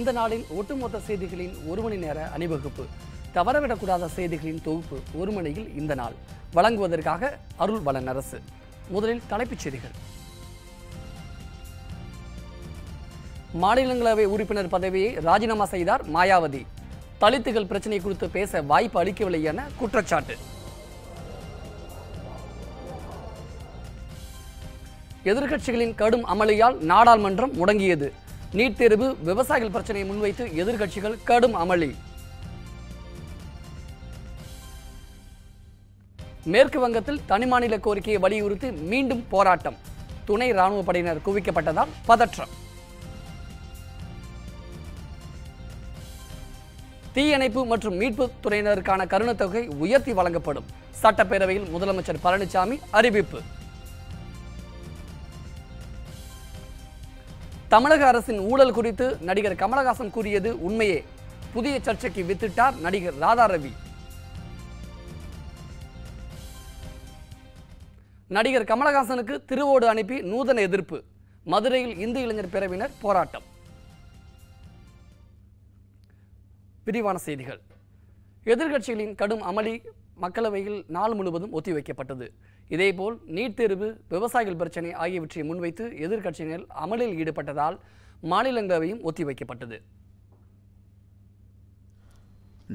இந்த நாளின் ஒட்டுமொத்த செய்திகளின் ஒரு மணி நேர அணிவகுப்பு, தவறவிடக்கூடாத செய்திகளின் தொகுப்பு ஒரு மணியில் இந்த நாள் வழங்குவதற்காக அருள் வளனரசு. முதலில் தலைப்புச் செய்திகள். மாநிலங்களவை உறுப்பினர் பதவியை ராஜினாமா செய்தார் மாயாவதி. தலித்துகள் பிரச்சனை குறித்து பேச வாய்ப்பு அளிக்கவில்லை என குற்றச்சாட்டு. எதிர்க்கட்சிகளின் கடும் அமளியால் நாடாளுமன்றம் முடங்கியது. நீட் தேர்வு, விவசாயிகள் பிரச்சனையை முன்வைத்து எதிர்க்கட்சிகள் கடும் அமளி. மேற்கு வங்கத்தில் தனிமாநில கோரிக்கையை வலியுறுத்தி மீண்டும் போராட்டம். துணை ராணுவ படையினர் குவிக்கப்பட்டதால் பதற்றம். தீயணைப்பு மற்றும் மீட்பு துறையினருக்கான கருணைத்தொகை உயர்த்தி வழங்கப்படும். சட்டப்பேரவையில் முதலமைச்சர் பழனிசாமி அறிவிப்பு. தமிழக அரசின் ஊழல் குறித்து நடிகர் கமலஹாசன் கூறியது உண்மையே. புதிய சர்ச்சைக்கு வித்திட்டார் நடிகர் ராதாரவி. நடிகர் கமலஹாசனுக்கு திருவோடு அனுப்பி நூதன எதிர்ப்பு. மதுரையில் இந்து இளைஞர் பிரிவினர் போராட்டம். விரிவான செய்திகள். எதிர்க்கட்சிகளின் கடும் அமளி மக்களவையில் நாள் முழுவதும் ஒத்திவைக்கப்பட்டது. இதேபோல் நீட் தேர்வு, விவசாயிகள் பிரச்சனை ஆகியவற்றை முன்வைத்து எதிர்க்கட்சியினர் அமளியில் ஈடுபட்டதால் மாநிலங்களவையும் ஒத்திவைக்கப்பட்டது.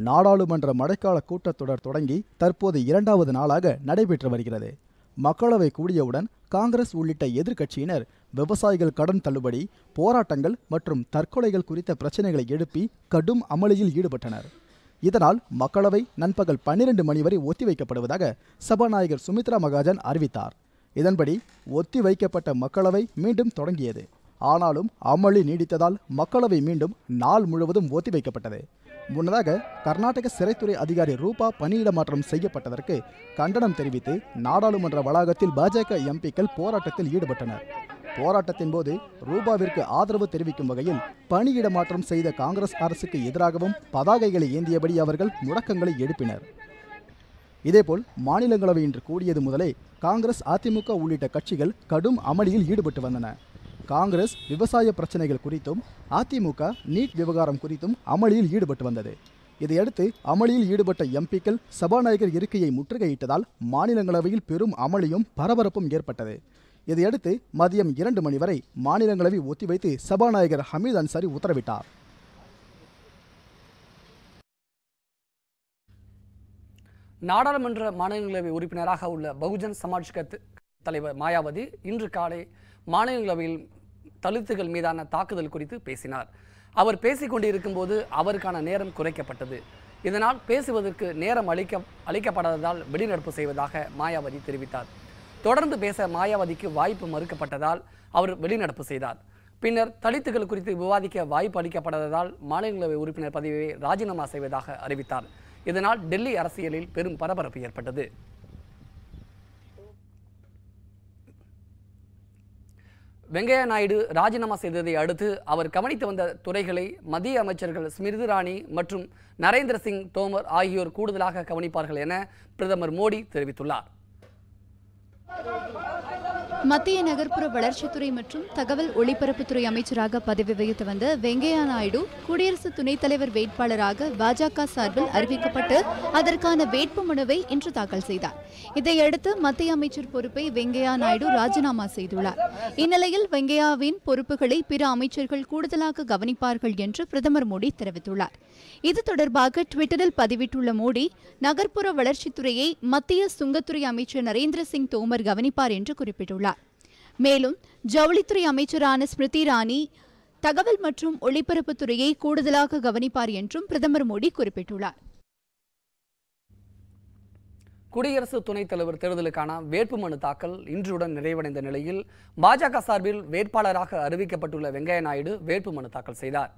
நாடாளுமன்ற மழைக்கால கூட்டத்தொடர் தொடங்கி தற்போது 2வது நாளாக நடைபெற்று வருகிறது. மக்களவை கூடியவுடன் காங்கிரஸ் உள்ளிட்ட எதிர்க்கட்சியினர் விவசாயிகள் கடன் தள்ளுபடி, போராட்டங்கள் மற்றும் தற்கொலைகள் குறித்த பிரச்சனைகளை எழுப்பி கடும் அமளியில் ஈடுபட்டனர். இதனால் மக்களவை நண்பகல் 12 மணி வரை ஒத்திவைக்கப்படுவதாக சபாநாயகர் சுமித்ரா மகாஜன் அறிவித்தார். இதன்படி ஒத்திவைக்கப்பட்ட மக்களவை மீண்டும் தொடங்கியது. ஆனாலும் அமளி நீடித்ததால் மக்களவை மீண்டும் நாள் முழுவதும் ஒத்திவைக்கப்பட்டது. முன்னதாக கர்நாடக சிறைத்துறை அதிகாரி ரூபா பணியிட மாற்றம் செய்யப்பட்டதற்கு கண்டனம் தெரிவித்து நாடாளுமன்ற வளாகத்தில் பாஜக எம்பிக்கள் போராட்டத்தில் ஈடுபட்டனர். போராட்டத்தின் போது ரூபாவிற்கு ஆதரவு தெரிவிக்கும் வகையில் பணியிட மாற்றம் செய்த காங்கிரஸ் அரசுக்கு எதிராகவும் பதாகைகளை ஏந்தியபடி அவர்கள் முழக்கங்களை எழுப்பினர். இதேபோல் மாநிலங்களவை இன்று கூடியது முதலே காங்கிரஸ், அதிமுக உள்ளிட்ட கட்சிகள் கடும் அமளியில் ஈடுபட்டு வந்தன. காங்கிரஸ் விவசாய பிரச்சனைகள் குறித்தும், அதிமுக நீட் விவகாரம் குறித்தும் அமளியில் ஈடுபட்டு வந்தது. இதையடுத்து அமளியில் ஈடுபட்ட எம்பிக்கள் சபாநாயகர் இருக்கையை முற்றுகையிட்டதால் மாநிலங்களவையில் பெரும் அமளியும் பரபரப்பும் ஏற்பட்டது. இதையடுத்து மதியம் 2 மணி வரை மாநிலங்களவை ஒத்திவைத்து சபாநாயகர் ஹமீத் அன்சாரி உத்தரவிட்டார். நாடாளுமன்ற மாநிலங்களவை உறுப்பினராக உள்ள பகுஜன் சமாஜ் கட்சி தலைவர் மாயாவதி இன்று காலை மாநிலங்களவையில் தலித்துகள் மீதான தாக்குதல் குறித்து பேசினார். அவர் பேசிக் கொண்டிருக்கும் போது அவருக்கான நேரம் குறைக்கப்பட்டது. இதனால் பேசுவதற்கு நேரம் அளிக்கப்படாததால் வெளிநடப்பு செய்வதாக மாயாவதி தெரிவித்தார். தொடர்ந்து பேச மாயாவதிக்கு வாய்ப்பு மறுக்கப்பட்டதால் அவர் வெளிநடப்பு செய்தார். பின்னர் தலித்துகள் குறித்து விவாதிக்க வாய்ப்பு அளிக்கப்படாததால் மாநிலங்களவை உறுப்பினர் பதவியை ராஜினாமா செய்வதாக அறிவித்தார். இதனால் டெல்லி அரசியலில் பெரும் பரபரப்பு ஏற்பட்டது. வெங்கையா நாயுடு ராஜினாமா செய்ததை அடுத்து அவர் கவனித்து வந்த துறைகளை மத்திய அமைச்சர்கள் ஸ்மிருதி இரானி மற்றும் நரேந்திர சிங் தோமர் ஆகியோர் கூடுதலாக கவனிப்பார்கள் என பிரதமர் மோடி தெரிவித்துள்ளார். மத்திய நகர்ப்புற வளர்ச்சித்துறை மற்றும் தகவல் ஒளிபரப்புத்துறை அமைச்சராக பதவி வகித்து வந்த வெங்கையா நாயுடு குடியரசு துணைத் தலைவர் வேட்பாளராக பாஜக சார்பில் அறிவிக்கப்பட்டு அதற்கான வேட்புமனுவை இன்று தாக்கல் செய்தார். இதையடுத்து மத்திய அமைச்சர் பொறுப்பை வெங்கையா நாயுடு ராஜினாமா செய்துள்ளார். இந்நிலையில் வெங்கையாவின் பொறுப்புகளை பிற அமைச்சர்கள் கூடுதலாக கவனிப்பார்கள் என்று பிரதமர் மோடி தெரிவித்துள்ளார். இது தொடர்பாக ட்விட்டரில் பதிவிட்டுள்ள மோடி, நகர்ப்புற வளர்ச்சித்துறையை மத்திய சுங்கத்துறை அமைச்சர் நரேந்திர சிங் தோமர் கவனிப்பார் என்று குறிப்பிட்டுள்ளார். மேலும் ஜவுளித்துறை அமைச்சரான ஸ்மிருதி இரானி தகவல் மற்றும் ஒளிபரப்புத்துறையை கூடுதலாக கவனிப்பார் என்றும் பிரதமர் மோடி குறிப்பிட்டுள்ளார். குடியரசு துணைத் தலைவர் தேர்தலுக்கான வேட்புமனு தாக்கல் இன்றுடன் நிறைவடைந்த நிலையில் பாஜக சார்பில் வேட்பாளராக அறிவிக்கப்பட்டுள்ள வெங்கையா நாயுடு வேட்புமனு தாக்கல் செய்தார்.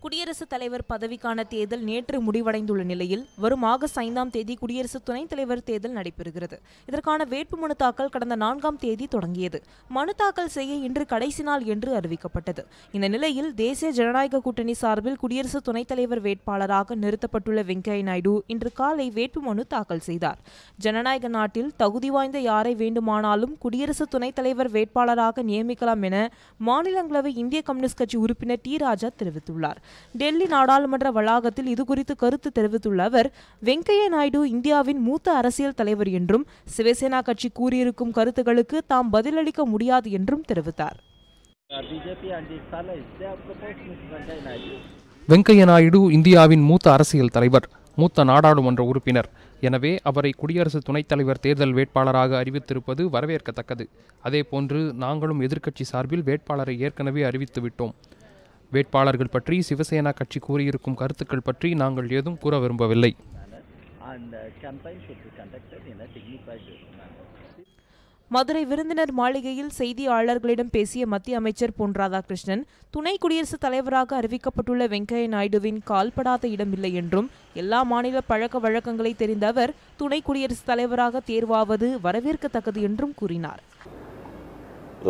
குடியரசுத் தலைவர் பதவிக்கான தேர்தல் நேற்று முடிவடைந்துள்ள நிலையில் வரும் ஆகஸ்ட் 5ஆம் தேதி குடியரசு துணைத் தலைவர் தேர்தல் நடைபெறுகிறது. இதற்கான வேட்புமனு தாக்கல் கடந்த 4ஆம் தேதி தொடங்கியது. மனு தாக்கல் செய்ய இன்று கடைசி நாள் என்று அறிவிக்கப்பட்டது. இந்த நிலையில் தேசிய ஜனநாயக கூட்டணி சார்பில் குடியரசு துணைத் தலைவர் வேட்பாளராக நிறுத்தப்பட்டுள்ள வெங்கையா நாயுடு இன்று காலை வேட்புமனு தாக்கல் செய்தார். ஜனநாயக நாட்டில் தகுதி வாய்ந்த யாரை வேண்டுமானாலும் குடியரசு துணைத் தலைவர் வேட்பாளராக நியமிக்கலாம் என மாநிலங்களவை இந்திய கம்யூனிஸ்ட் கட்சி உறுப்பினர் டி ராஜா தெரிவித்துள்ளார். டெல்லி நாடாளுமன்ற வளாகத்தில் இதுகுறித்து கருத்து தெரிவித்துள்ள அவர், வெங்கையா நாயுடு இந்தியாவின் மூத்த அரசியல் தலைவர் என்றும் சிவசேனா கட்சி கூறியிருக்கும் கருத்துக்களுக்கு தாம் பதிலளிக்க முடியாது என்றும் தெரிவித்தார். வெங்கையா நாயுடு இந்தியாவின் மூத்த அரசியல் தலைவர், மூத்த நாடாளுமன்ற உறுப்பினர். எனவே அவரை குடியரசு துணைத் தலைவர் தேர்தல் வேட்பாளராக அறிவித்திருப்பது வரவேற்கத்தக்கது. அதேபோன்று நாங்களும் எதிர்க்கட்சி சார்பில் வேட்பாளரை ஏற்கனவே அறிவித்துவிட்டோம். வேட்பாளர்கள் பற்றி சிவசேனா கட்சி கூறியிருக்கும் கருத்துக்கள் பற்றி நாங்கள் ஏதும் கூற விரும்பவில்லை. மதுரை விருந்தினர் மாளிகையில் செய்தியாளர்களிடம் பேசிய மத்திய அமைச்சர் பொன் ராதாகிருஷ்ணன், துணை குடியரசுத் தலைவராக அறிவிக்கப்பட்டுள்ள வெங்கையா நாயுடுவின் கால்படாத இடமில்லை என்றும் எல்லா மாநில பழக்க வழக்கங்களை தெரிந்த அவர் துணை குடியரசுத் தலைவராக தேர்வாவது வரவேற்கத்தக்கது என்றும் கூறினார்.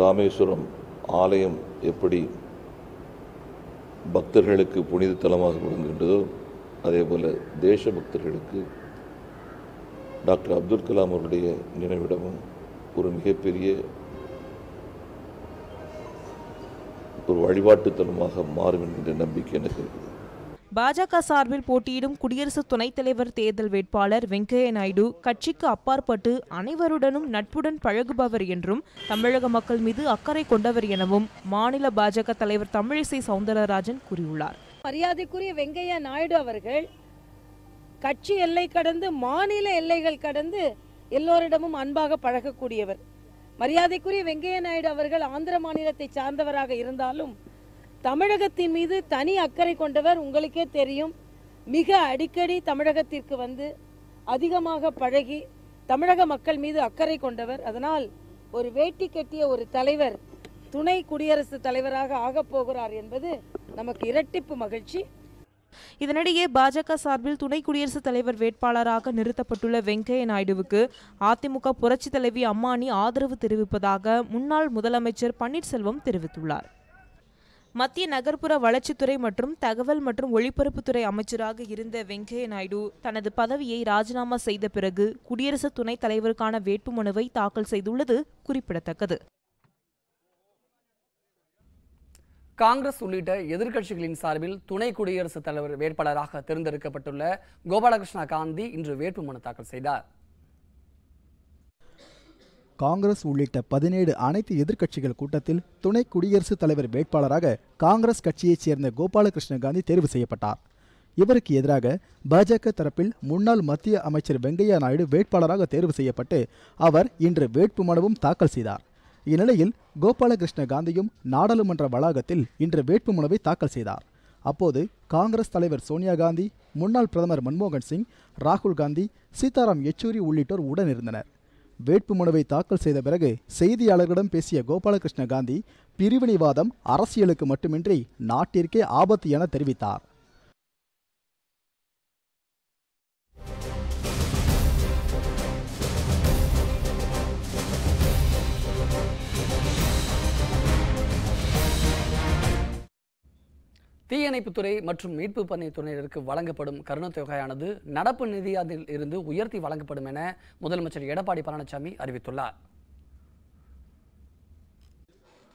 ராமேஸ்வரம் ஆலயம் எப்படி பக்தர்களுக்கு புனித தலமாக விளங்குகின்றதோ அதேபோல தேச பக்தர்களுக்கு டாக்டர் அப்துல் கலாம் அவருடைய நினைவிடமும் ஒரு மிகப்பெரிய ஒரு வழிபாட்டு தலமாக மாறும் என்கின்ற நம்பிக்கை எனக்கு இருக்கிறது. பாஜக சார்பில் போட்டியிடும் குடியரசு துணைத் தலைவர் தேர்தல் வேட்பாளர் வெங்கையா நாயுடு கட்சிக்கு அப்பாற்பட்டு அனைவருடனும் நட்புடன் பழகுபவர் என்றும் தமிழக மக்கள் மீது அக்கறை கொண்டவர் எனவும் மாநில பாஜக தலைவர் தமிழிசை சவுந்தரராஜன் கூறியுள்ளார். மரியாதைக்குரிய வெங்கையா நாயுடு அவர்கள் கட்சி எல்லை கடந்து மாநில எல்லைகள் கடந்து எல்லோரிடமும் அன்பாக பழகக்கூடியவர். மரியாதைக்குரிய வெங்கையா நாயுடு அவர்கள் ஆந்திர மாநிலத்தை சார்ந்தவராக இருந்தாலும் தமிழகத்தின் மீது தனி அக்கறை கொண்டவர். உங்களுக்கே தெரியும், மிக அடிக்கடி தமிழகத்திற்கு வந்து அதிகமாக பழகி தமிழக மக்கள் மீது அக்கறை கொண்டவர். அதனால் ஒரு வேட்டி கட்டிய ஒரு தலைவர் துணை குடியரசுத் தலைவராக ஆகப் போகிறார் என்பது நமக்கு இரட்டிப்பு மகிழ்ச்சி. இதனிடையே பாஜக சார்பில் துணை குடியரசுத் தலைவர் வேட்பாளராக நிறுத்தப்பட்டுள்ள வெங்கையா நாயுடுவுக்கு அதிமுக புரட்சி தலைவி அம்மானி ஆதரவு தெரிவிப்பதாக முன்னாள் முதலமைச்சர் பன்னீர்செல்வம் தெரிவித்துள்ளார். மத்திய நகர்ப்புற வளர்ச்சித்துறை மற்றும் தகவல் மற்றும் ஒளிபரப்புத்துறை அமைச்சராக இருந்த வெங்கையா நாயுடு தனது பதவியை ராஜினாமா செய்த பிறகு குடியரசு துணைத் தலைவருக்கான வேட்புமனுவை தாக்கல் செய்துள்ளது குறிப்பிடத்தக்கது. காங்கிரஸ் உள்ளிட்ட எதிர்க்கட்சிகளின் சார்பில் துணை குடியரசுத் தலைவர் வேட்பாளராக தேர்ந்தெடுக்கப்பட்டுள்ள கோபாலகிருஷ்ண காந்தி இன்று வேட்புமனு தாக்கல் செய்தார். காங்கிரஸ் உள்ளிட்ட 17 அனைத்து எதிர்க்கட்சிகள் கூட்டத்தில் துணை குடியரசுத் தலைவர் வேட்பாளராக காங்கிரஸ் கட்சியைச் சேர்ந்த கோபாலகிருஷ்ண காந்தி தேர்வு செய்யப்பட்டார். இவருக்கு எதிராக பாஜக தரப்பில் முன்னாள் மத்திய அமைச்சர் வெங்கையா நாயுடு வேட்பாளராக தேர்வு செய்யப்பட்டு அவர் இன்று வேட்புமனுவும் தாக்கல் செய்தார். இந்நிலையில் கோபாலகிருஷ்ண காந்தியும் நாடாளுமன்ற வளாகத்தில் இன்று வேட்புமனுவை தாக்கல் செய்தார். அப்போது காங்கிரஸ் தலைவர் சோனியா காந்தி, முன்னாள் பிரதமர் மன்மோகன் சிங், ராகுல் காந்தி, சீதாராம் யெச்சூரி உள்ளிட்டோர் உடனிருந்தனர். வேட்புமனுவை தாக்கல் செய்த பிறகு செய்தியாளர்களிடம் பேசிய கோபாலகிருஷ்ண காந்தி பிரிவினைவாதம் அரசியலுக்கு மட்டுமின்றி நாட்டிற்கே ஆபத்து என தெரிவித்தார். தீயணைப்புத்துறை மற்றும் மீட்பு பணித்துறையினருக்கு வழங்கப்படும் கருணைத் தொகையானது நடப்பு நிதியாண்டில் இருந்து உயர்த்தி வழங்கப்படும் என முதலமைச்சர் எடப்பாடி பழனிசாமி அறிவித்துள்ளார்.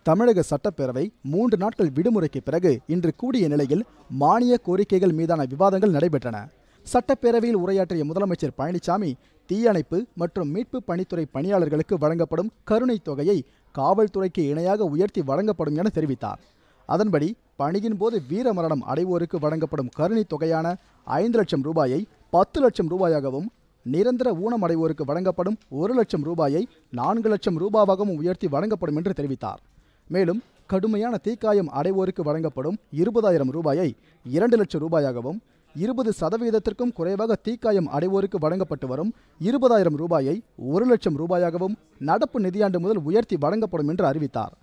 தமிழக சட்டப்பேரவை 3 நாட்கள் விடுமுறைக்கு பிறகு இன்று கூடிய நிலையில் மானிய கோரிக்கைகள் மீதான விவாதங்கள் நடைபெற்றன. சட்டப்பேரவையில் உரையாற்றிய முதலமைச்சர் பழனிசாமி தீயணைப்பு மற்றும் மீட்பு பணித்துறை பணியாளர்களுக்கு வழங்கப்படும் கருணைத் தொகையை காவல்துறைக்கு இணையாக உயர்த்தி வழங்கப்படும் என தெரிவித்தார். அதன்படி பணியின் போது வீரமரணம் அடைவோருக்கு வழங்கப்படும் கருணைத் தொகையான 5 லட்சம் ரூபாயை 10 லட்சம் ரூபாயாகவும், நிரந்தர ஊனம் அடைவோருக்கு வழங்கப்படும் 1 லட்சம் ரூபாயை 4 லட்சம் ரூபாவாகவும் உயர்த்தி வழங்கப்படும் என்று தெரிவித்தார். மேலும் கடுமையான தீக்காயம் அடைவோருக்கு வழங்கப்படும் 20,000 ரூபாயை 2 லட்சம் ரூபாயாகவும், 20% குறைவாக தீக்காயம் அடைவோருக்கு வழங்கப்பட்டு வரும் 20,000 ரூபாயை 1 லட்சம் ரூபாயாகவும் நடப்பு நிதியாண்டு முதல் உயர்த்தி வழங்கப்படும் என்று அறிவித்தார்.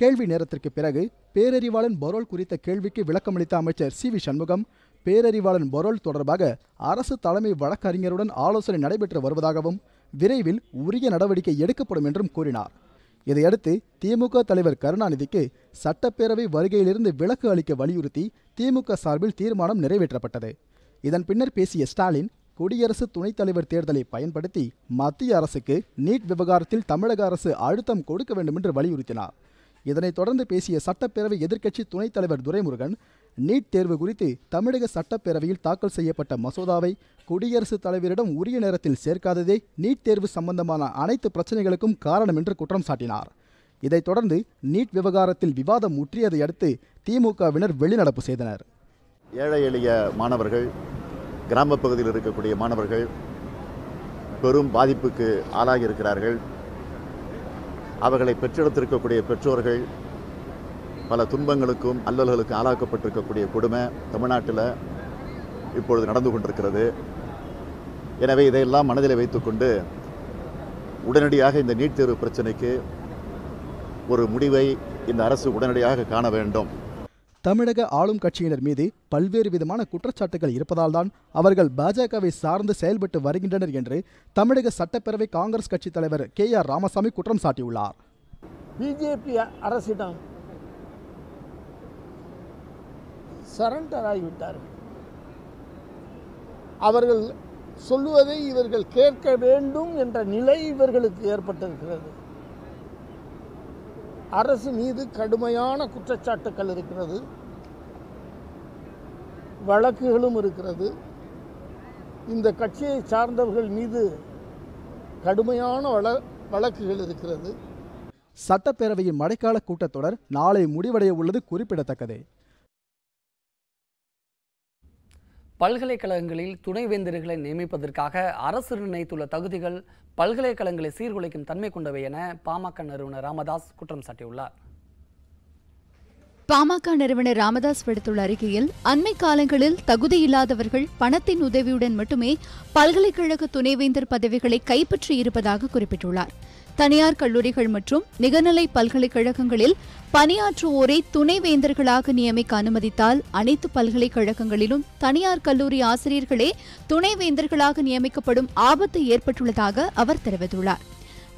கேள்வி நேரத்திற்கு பிறகு பேரறிவாளன் பரோல் குறித்த கேள்விக்கு விளக்கமளித்த அமைச்சர் சி.வி. சண்முகம், பேரறிவாளன் பரோல் தொடர்பாக அரசு தலைமை வழக்கறிஞருடன் ஆலோசனை நடைபெற்று வருவதாகவும் விரைவில் உரிய நடவடிக்கை எடுக்கப்படும் என்றும் கூறினார். இதையடுத்து திமுக தலைவர் கருணாநிதிக்கு சட்டப்பேரவை வருகையிலிருந்து விலக்கு அளிக்க வலியுறுத்தி திமுக சார்பில் தீர்மானம் நிறைவேற்றப்பட்டது. இதன் பின்னர் பேசிய ஸ்டாலின், குடியரசு துணைத் தலைவர் தேர்தலை பயன்படுத்தி மத்திய அரசுக்கு நீட் விவகாரத்தில் தமிழக அரசு அழுத்தம் கொடுக்க வேண்டும் என்று வலியுறுத்தினார். இதனைத் தொடர்ந்து பேசிய சட்டப்பேரவை எதிர்க்கட்சி துணைத் தலைவர் துரைமுருகன், நீட் தேர்வு குறித்து தமிழக சட்டப்பேரவையில் தாக்கல் செய்யப்பட்ட மசோதாவை குடியரசுத் தலைவரிடம் உரிய நேரத்தில் சேர்க்காததே நீட் தேர்வு சம்பந்தமான அனைத்து பிரச்சனைகளுக்கும் காரணம் என்று குற்றம் சாட்டினார். இதைத் தொடர்ந்து நீட் விவகாரத்தில் விவாதம் முற்றியதை அடுத்து திமுகவினர் வெளிநடப்பு செய்தனர். ஏழை எளிய மாணவர்கள், கிராமப் பகுதியில் இருக்கக்கூடிய மாணவர்கள் பெரும் பாதிப்புக்கு ஆளாகி இருக்கிறார்கள். அவர்களை பெற்றெடுத்திருக்கக்கூடிய பெற்றோர்கள் பல துன்பங்களுக்கும் அல்லல்களுக்கும் ஆளாக்கப்பட்டிருக்கக்கூடிய கொடுமை தமிழ்நாட்டில் இப்பொழுது நடந்து கொண்டிருக்கிறது. எனவே இதையெல்லாம் மனதில் வைத்துக்கொண்டு உடனடியாக இந்த நீட் தேர்வு பிரச்சனைக்கு ஒரு முடிவை இந்த அரசு உடனடியாக காண வேண்டும். தமிழக ஆளும் கட்சியினர் மீது பல்வேறு விதமான குற்றச்சாட்டுகள் இருப்பதால் தான் அவர்கள் பாஜகவை சார்ந்து செயல்பட்டு வருகின்றனர் என்று தமிழக சட்டப்பேரவை காங்கிரஸ் கட்சி தலைவர் கே.ஆர். ராமசாமி குற்றம் சாட்டியுள்ளார். பிஜேபி அரசிடம் சரண்டர் ஆகிவிட்டார்கள். அவர்கள் சொல்லுவதை இவர்கள் கேட்க வேண்டும் என்ற நிலை இவர்களுக்கு ஏற்பட்டிருக்கிறது. அரசு மீது கடுமையான குற்றச்சாட்டுக்கள் இருக்கிறது, வழக்குகளும் இருக்கிறது. இந்த கட்சியை சார்ந்தவர்கள் மீது கடுமையான வழக்குகள் இருக்கிறது. சட்டப்பேரவையின் மழைக்கால கூட்டத்தொடர் நாளை முடிவடைய உள்ளது குறிப்பிடத்தக்கது. பல்கலைக்கழகங்களில் துணைவேந்தர்களை நியமிப்பதற்காக அரசு நிர்ணயித்துள்ள தகுதிகள் பல்கலைக்கழகங்களை சீர்குலைக்கும் தன்மை கொண்டவை என பாமக நிறுவனர் ராமதாஸ் குற்றம் சாட்டியுள்ளார். பாமக நிறுவனர் ராமதாஸ் விடுத்துள்ள அறிக்கையில், அண்மை காலங்களில் தகுதியில்லாதவர்கள் பணத்தின் உதவியுடன் மட்டுமே பல்கலைக்கழக துணைவேந்தர் பதவிகளை கைப்பற்றி இருப்பதாக குறிப்பிட்டுள்ளார். தனியார் கல்லூரிகள் மற்றும் நிகர்நிலை பல்கலைக்கழகங்களில் பணியாற்றுவோரை துணைவேந்தர்களாக நியமிக்க அனுமதித்தால் அனைத்து பல்கலைக்கழகங்களிலும் தனியார் கல்லூரி ஆசிரியர்களே துணைவேந்தர்களாக நியமிக்கப்படும் ஆபத்து ஏற்பட்டுள்ளதாக அவர் தெரிவித்துள்ளார்.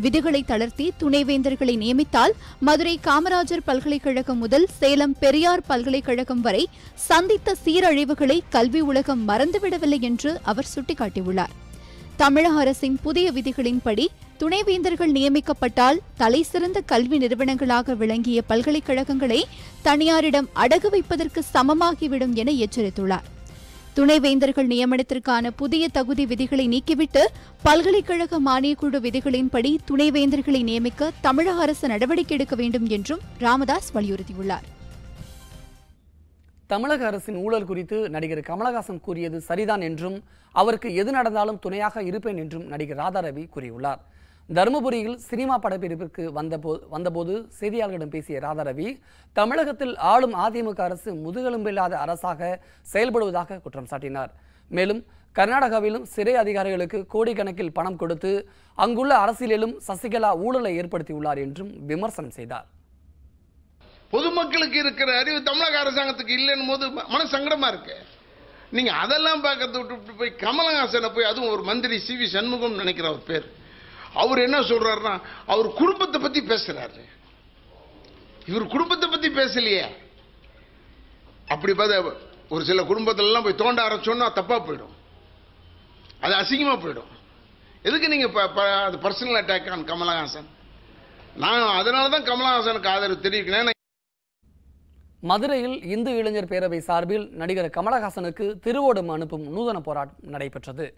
விதிகளை தளர்த்தி துணைவேந்தர்களை நியமித்தால் மதுரை காமராஜர் பல்கலைக்கழகம் முதல் சேலம் பெரியார் பல்கலைக்கழகம் வரை சந்தித்த சீரழிவுகளை கல்வி உலகம் மறந்துவிடவில்லை என்று அவர் சுட்டிக்காட்டியுள்ளார். தமிழக அரசின் புதிய விதிகளின்படி துணைவேந்தர்கள் நியமிக்கப்பட்டால் தலைசிறந்த கல்வி நிறுவனங்களாக விளங்கிய பல்கலைக்கழகங்களை தனியாரிடம் அடகு வைப்பதற்கு சமமாகிவிடும் என எச்சரித்துள்ளார். துணைவேந்தர்கள் நியமனத்திற்கான புதிய தகுதி விதிகளை நீக்கிவிட்டு பல்கலைக்கழக மானியக்குழு விதிகளின்படி துணைவேந்தர்களை நியமிக்க தமிழக அரசு நடவடிக்கை எடுக்க வேண்டும் என்றும் ராமதாஸ் வலியுறுத்தியுள்ளார். தமிழக அரசின் ஊழல் குறித்து நடிகர் கமலஹாசன் கூறியது சரிதான் என்றும் அவருக்கு எது நடந்தாலும் துணையாக இருப்பேன் என்றும் நடிகர் ராதாரவி கூறியுள்ளார். தருமபுரியில் சினிமா படப்பிடிப்பிற்கு வந்தபோது செய்தியாளர்களிடம் பேசிய ராதாரவி, தமிழகத்தில் ஆளும் அதிமுக அரசு முதுகெலும்பில்லாத அரசாக செயல்படுவதாக குற்றம் சாட்டினார். மேலும் கர்நாடகாவிலும் சிறை அதிகாரிகளுக்கு கோடிக்கணக்கில் பணம் கொடுத்து அங்குள்ள அரசியலிலும் சசிகலா ஊழலை ஏற்படுத்தியுள்ளார் என்றும் விமர்சனம் செய்தார். பொதுமக்களுக்கு இருக்கிற அறிவு தமிழக அரசாங்கத்துக்கு இல்லைன்னு போது மன சங்கடமா இருக்கு. நீங்க அதெல்லாம் பார்க்கறது விட்டு போய் கமலஹாசனை போய், அதுவும் ஒரு மந்திரி சி.வி. சண்முகம் நினைக்கிற ஒரு பேர், அவர் என்ன சொல்றாருன்னா அவர் குடும்பத்தை பத்தி பேசுறாரு. இவர் குடும்பத்தை பத்தி பேசலையே. அப்படி பார்த்தா ஒரு சில குடும்பத்திலாம் போய் தோண்ட ஆரம்பிச்சோன்னா தப்பா போயிடும், அது அசிங்கமா போயிடும். எதுக்கு நீங்க பர்சனல் அட்டாக் ஆன் கமலஹாசன்? நான் அதனாலதான் கமலஹாசனுக்கு ஆதரவு தெரிவிக்கிறேன். மதுரையில் இந்து இளைஞர் பேரவை சார்பில் நடிகர் கமலஹாசனுக்கு திருவோடம் அனுப்பும் நூதன போராட்டம் நடைபெற்றது.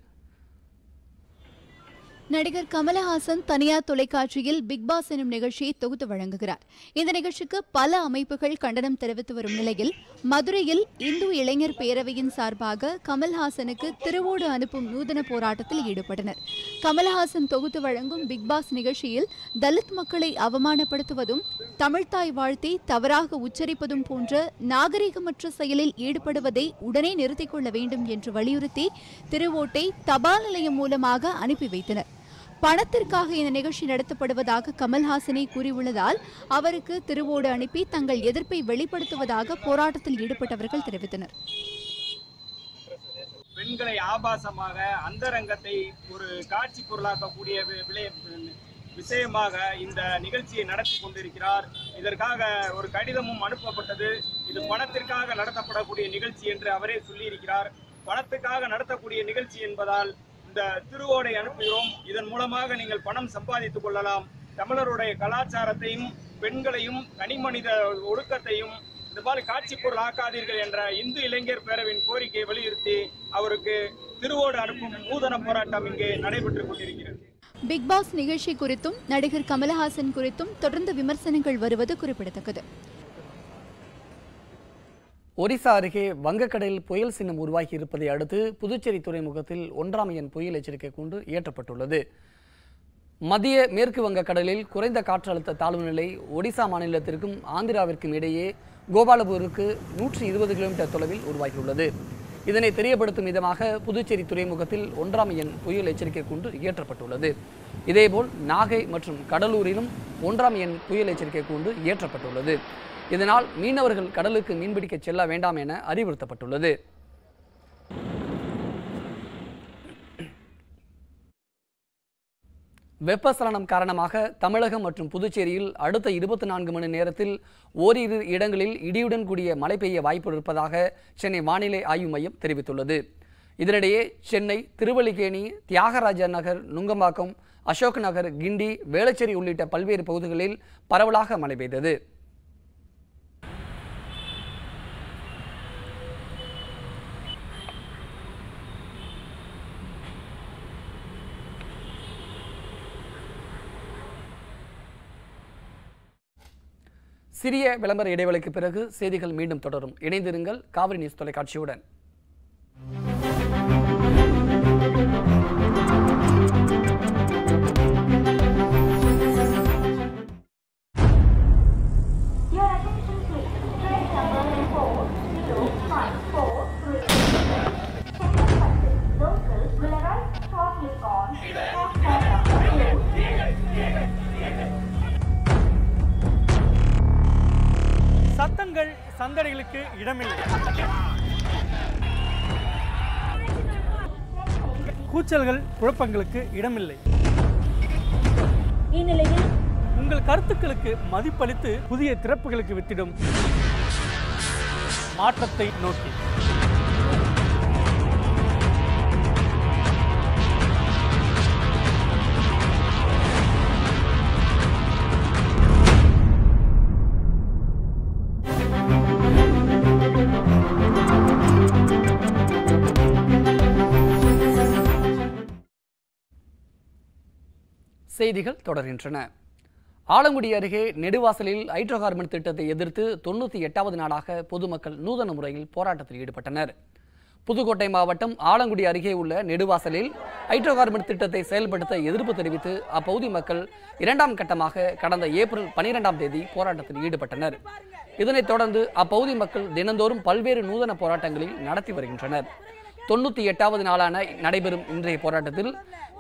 நடிகர் கமலஹாசன் தனியார் தொலைக்காட்சியில் பிக் பாஸ் எனும் நிகழ்ச்சியை தொகுத்து வழங்குகிறார். இந்த நிகழ்ச்சிக்கு பல அமைப்புகள் கண்டனம் தெரிவித்து வரும் நிலையில் மதுரையில் இந்து இளைஞர் பேரவையின் சார்பாக கமல்ஹாசனுக்கு திருவோடு அனுப்பும் நூதன போராட்டத்தில் ஈடுபட்டனர். கமல்ஹாசன் தொகுத்து வழங்கும் பிக் பாஸ் நிகழ்ச்சியில் தலித் மக்களை அவமானப்படுத்துவதும் தமிழ்தாய் வாழ்த்தை தவறாக உச்சரிப்பதும் போன்ற நாகரிகமற்ற செயலில் ஈடுபடுவதை உடனே நிறுத்திக் கொள்ள வேண்டும் என்று வலியுறுத்தி திருவோட்டை தபால் நிலையம் மூலமாக அனுப்பி வைத்தனர். பணத்திற்காக இந்த நிகழ்ச்சி நடத்தப்படுவதாக கமல்ஹாசனை கூறியுள்ளதால் அவருக்கு திருவோடு அனுப்பி தங்கள் எதிர்ப்பை வெளிப்படுத்துவதாக போராட்டத்தில் ஈடுபட்டவர்கள் தெரிவித்தனர். பெண்களை ஆபாசமாக அந்தரங்கத்தை ஒரு காட்சி பொருளாக்கக்கூடிய விஷயமாக இந்த நிகழ்ச்சியை நடத்தி கொண்டிருக்கிறார். இதற்காக ஒரு கடிதமும் அனுப்பப்பட்டது. இது பணத்திற்காக நடத்தப்படக்கூடிய நிகழ்ச்சி என்று அவரே சொல்லியிருக்கிறார். பணத்துக்காக நடத்தக்கூடிய நிகழ்ச்சி என்பதால் இந்த திருவோடை அனுப்புகிறோம். இதன் மூலமாக நீங்கள் பணம் சம்பாதித்துக் கொள்ளலாம். தமிழருடைய கலாச்சாரத்தையும் பெண்களையும் தனிமனித ஒழுக்கத்தையும் இந்த மாதிரி காட்சி பொருள் ஆக்காதீர்கள் என்ற இந்து இளைஞர் பேரவையின் கோரிக்கையை வலியுறுத்தி அவருக்கு திருவோடு அனுப்பும் நூதன போராட்டம் இங்கே நடைபெற்றுக் கொண்டிருக்கிறது. பிக் பாஸ் நிகழ்ச்சி குறித்தும் நடிகர் கமலஹாசன் குறித்தும் தொடர்ந்து விமர்சனங்கள் வருவது குறிப்பிடத்தக்கது. ஒரிசா அருகே வங்கக்கடலில் புயல் சின்னம் உருவாகி இருப்பதை அடுத்து புதுச்சேரி துறைமுகத்தில் 1ஆம் எண் புயல் எச்சரிக்கை கூண்டு ஏற்றப்பட்டுள்ளது. மத்திய மேற்கு வங்கக்கடலில் குறைந்த காற்றழுத்த தாழ்வு நிலை ஒடிசா மாநிலத்திற்கும் ஆந்திராவிற்கும் இடையே கோபாலபூருக்கு 120 கிலோமீட்டர் தொலைவில் உருவாகியுள்ளது. இதனை தெரியப்படுத்தும் விதமாக புதுச்சேரி துறைமுகத்தில் 1ஆம் எண் புயல் எச்சரிக்கை கூண்டு ஏற்றப்பட்டுள்ளது. இதேபோல் நாகை மற்றும் கடலூரிலும் 1ஆம் எண் புயல் எச்சரிக்கை கூண்டு ஏற்றப்பட்டுள்ளது. இதனால் மீனவர்கள் கடலுக்கு மீன்பிடிக்க செல்ல வேண்டாம் என அறிவுறுத்தப்பட்டுள்ளது. வெப்பசலனம் காரணமாக தமிழகம் மற்றும் புதுச்சேரியில் அடுத்த 24 மணி நேரத்தில் ஓரிரு இடங்களில் இடியுடன் கூடிய மழை பெய்ய வாய்ப்பு இருப்பதாக சென்னை வானிலை ஆய்வு மையம் தெரிவித்துள்ளது. இதனிடையே சென்னை, திருவல்லிக்கேணி, தியாகராஜ நகர், நுங்கம்பாக்கம், அசோக் நகர், கிண்டி, வேளச்சேரி உள்ளிட்ட பல்வேறு பகுதிகளில் பரவலாக மழை பெய்தது. சிறிய விளம்பர இடைவெளிக்கு பிறகு செய்திகள் மீண்டும் தொடரும். இணைந்திருங்கள் காவிரி நியூஸ் தொலைக்காட்சியுடன். சத்தங்கள் சந்தடிகளுக்கு இடமில்லை. கூச்சல்கள் குழப்பங்களுக்கு இடமில்லை. இந்நிலையில் உங்கள் கருத்துக்களுக்கு மதிப்பளித்து புதிய திறப்புகளுக்கு வித்திடும் மாற்றத்தை நோக்கி செய்திகள் தொடர்கின்றன. ஆலங்குடி அருகே நெடுவாசலில் ஹைட்ரோ கார்பன் திட்டத்தை எதிர்த்து 98வது நாளாக பொதுமக்கள் நூதன முறையில் போராட்டத்தில் ஈடுபட்டனர். புதுக்கோட்டை மாவட்டம் ஆலங்குடி அருகே உள்ள நெடுவாசலில் ஹைட்ரோ கார்பன் திட்டத்தை செயல்படுத்த எதிர்ப்பு தெரிவித்து அப்பகுதி மக்கள் 2ஆம் கட்டமாக கடந்த ஏப்ரல் 12ஆம் தேதி போராட்டத்தில் ஈடுபட்டனர். இதனைத் தொடர்ந்து அப்பகுதி மக்கள் தினந்தோறும் பல்வேறு நூதன போராட்டங்களில் நடத்தி வருகின்றனர். 98வது நாளான நடைபெறும் இன்றைய போராட்டத்தில்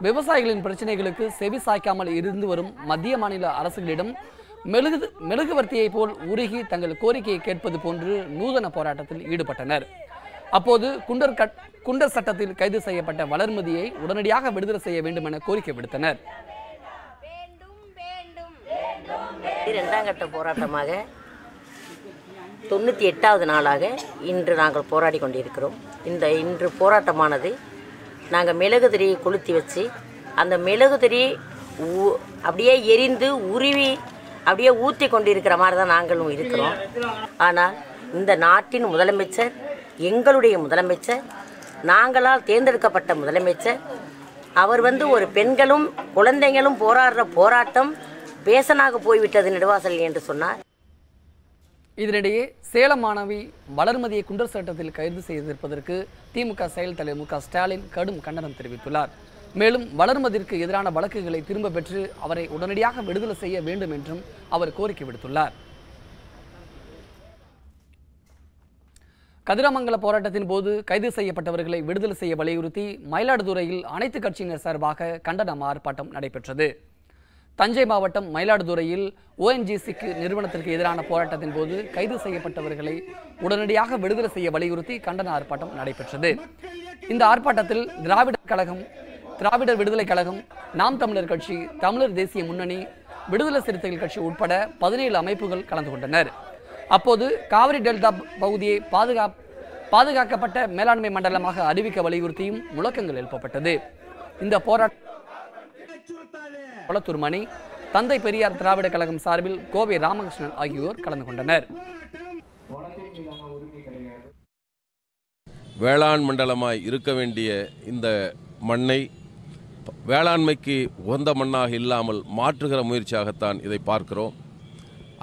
விவசாயிகளின் பிரச்சனைகளுக்கு செவி சாய்க்காமல் இருந்து வரும் மத்திய மாநில அரசுகளிடம் மெழுகுவர்த்தியை போல் உருகி தங்கள் கோரிக்கையை கேட்பது போன்று நூதன போராட்டத்தில் ஈடுபட்டனர். அப்போது குண்டர் சட்டத்தில் கைது செய்யப்பட்ட வளர்மதியை உடனடியாக விடுதலை செய்ய வேண்டும் என கோரிக்கை விடுத்தனர். 2ஆம் கட்ட போராட்டமாக 98வது நாளாக இன்று நாங்கள் போராடி கொண்டிருக்கிறோம். இன்று போராட்டமானது நாங்கள் மெழுகுதிரியை கொளுத்தி வச்சு அந்த மெழுகுதிரி அப்படியே எரிந்து உருவி அப்படியே ஊற்றி கொண்டிருக்கிற மாதிரி தான் நாங்களும் இருக்கிறோம். ஆனால் இந்த நாட்டின் முதலமைச்சர், எங்களுடைய முதலமைச்சர், நாங்களால் தேர்ந்தெடுக்கப்பட்ட முதலமைச்சர், அவர் ஒரு பெண்களும் குழந்தைகளும் போராடுற போராட்டம் பேசனாக போய்விட்டது நெடுவாசல் என்று சொன்னார். இதனிடையே சேலம் மாணவி வளர்மதியை குண்டர் சட்டத்தில் கைது செய்திருப்பதற்கு திமுக செயல் தலைவர் மு க ஸ்டாலின் கடும் கண்டனம் தெரிவித்துள்ளார். மேலும் வளர்மதிற்கு எதிரான வழக்குகளை திரும்ப பெற்று அவரை உடனடியாக விடுதலை செய்ய வேண்டும் என்றும் அவர் கோரிக்கை விடுத்துள்ளார். கதிராமங்கல போராட்டத்தின் போது கைது செய்யப்பட்டவர்களை விடுதலை செய்ய வலியுறுத்தி மயிலாடுதுறையில் அனைத்து கட்சியினர் சார்பாக கண்டன ஆர்ப்பாட்டம் நடைபெற்றது. தஞ்சை மாவட்டம் மயிலாடுதுறையில் ONGC நிறுவனத்திற்கு எதிரான போராட்டத்தின் போது கைது செய்யப்பட்டவர்களை உடனடியாக விடுதலை செய்ய வலியுறுத்தி கண்டன ஆர்ப்பாட்டம் நடைபெற்றது. இந்த ஆர்ப்பாட்டத்தில் திராவிடர் விடுதலை கழகம், நாம் தமிழர் கட்சி, தமிழர் தேசிய முன்னணி, விடுதலை சிறுத்தைகள் கட்சி உட்பட 17 அமைப்புகள் கலந்து கொண்டனர். அப்போது காவிரி டெல்டா பகுதியை பாதுகாக்கப்பட்ட மேலாண்மை மண்டலமாக அறிவிக்க வலியுறுத்தியும் முழக்கங்கள் எழுப்பப்பட்டது. இந்த போராட்டம் கொளத்தூர்மணி, தந்தை பெரியார் திராவிட கழகம் சார்பில் கோவை ராமகிருஷ்ணன் ஆகியோர் கலந்து கொண்டனர். வேளாண் மண்டலமாய் இருக்க வேண்டிய இந்த மண்ணை வேளாண்மைக்கு உகந்த மண்ணாக இல்லாமல் மாற்றுகிற முயற்சியாகத்தான் இதை பார்க்கிறோம்.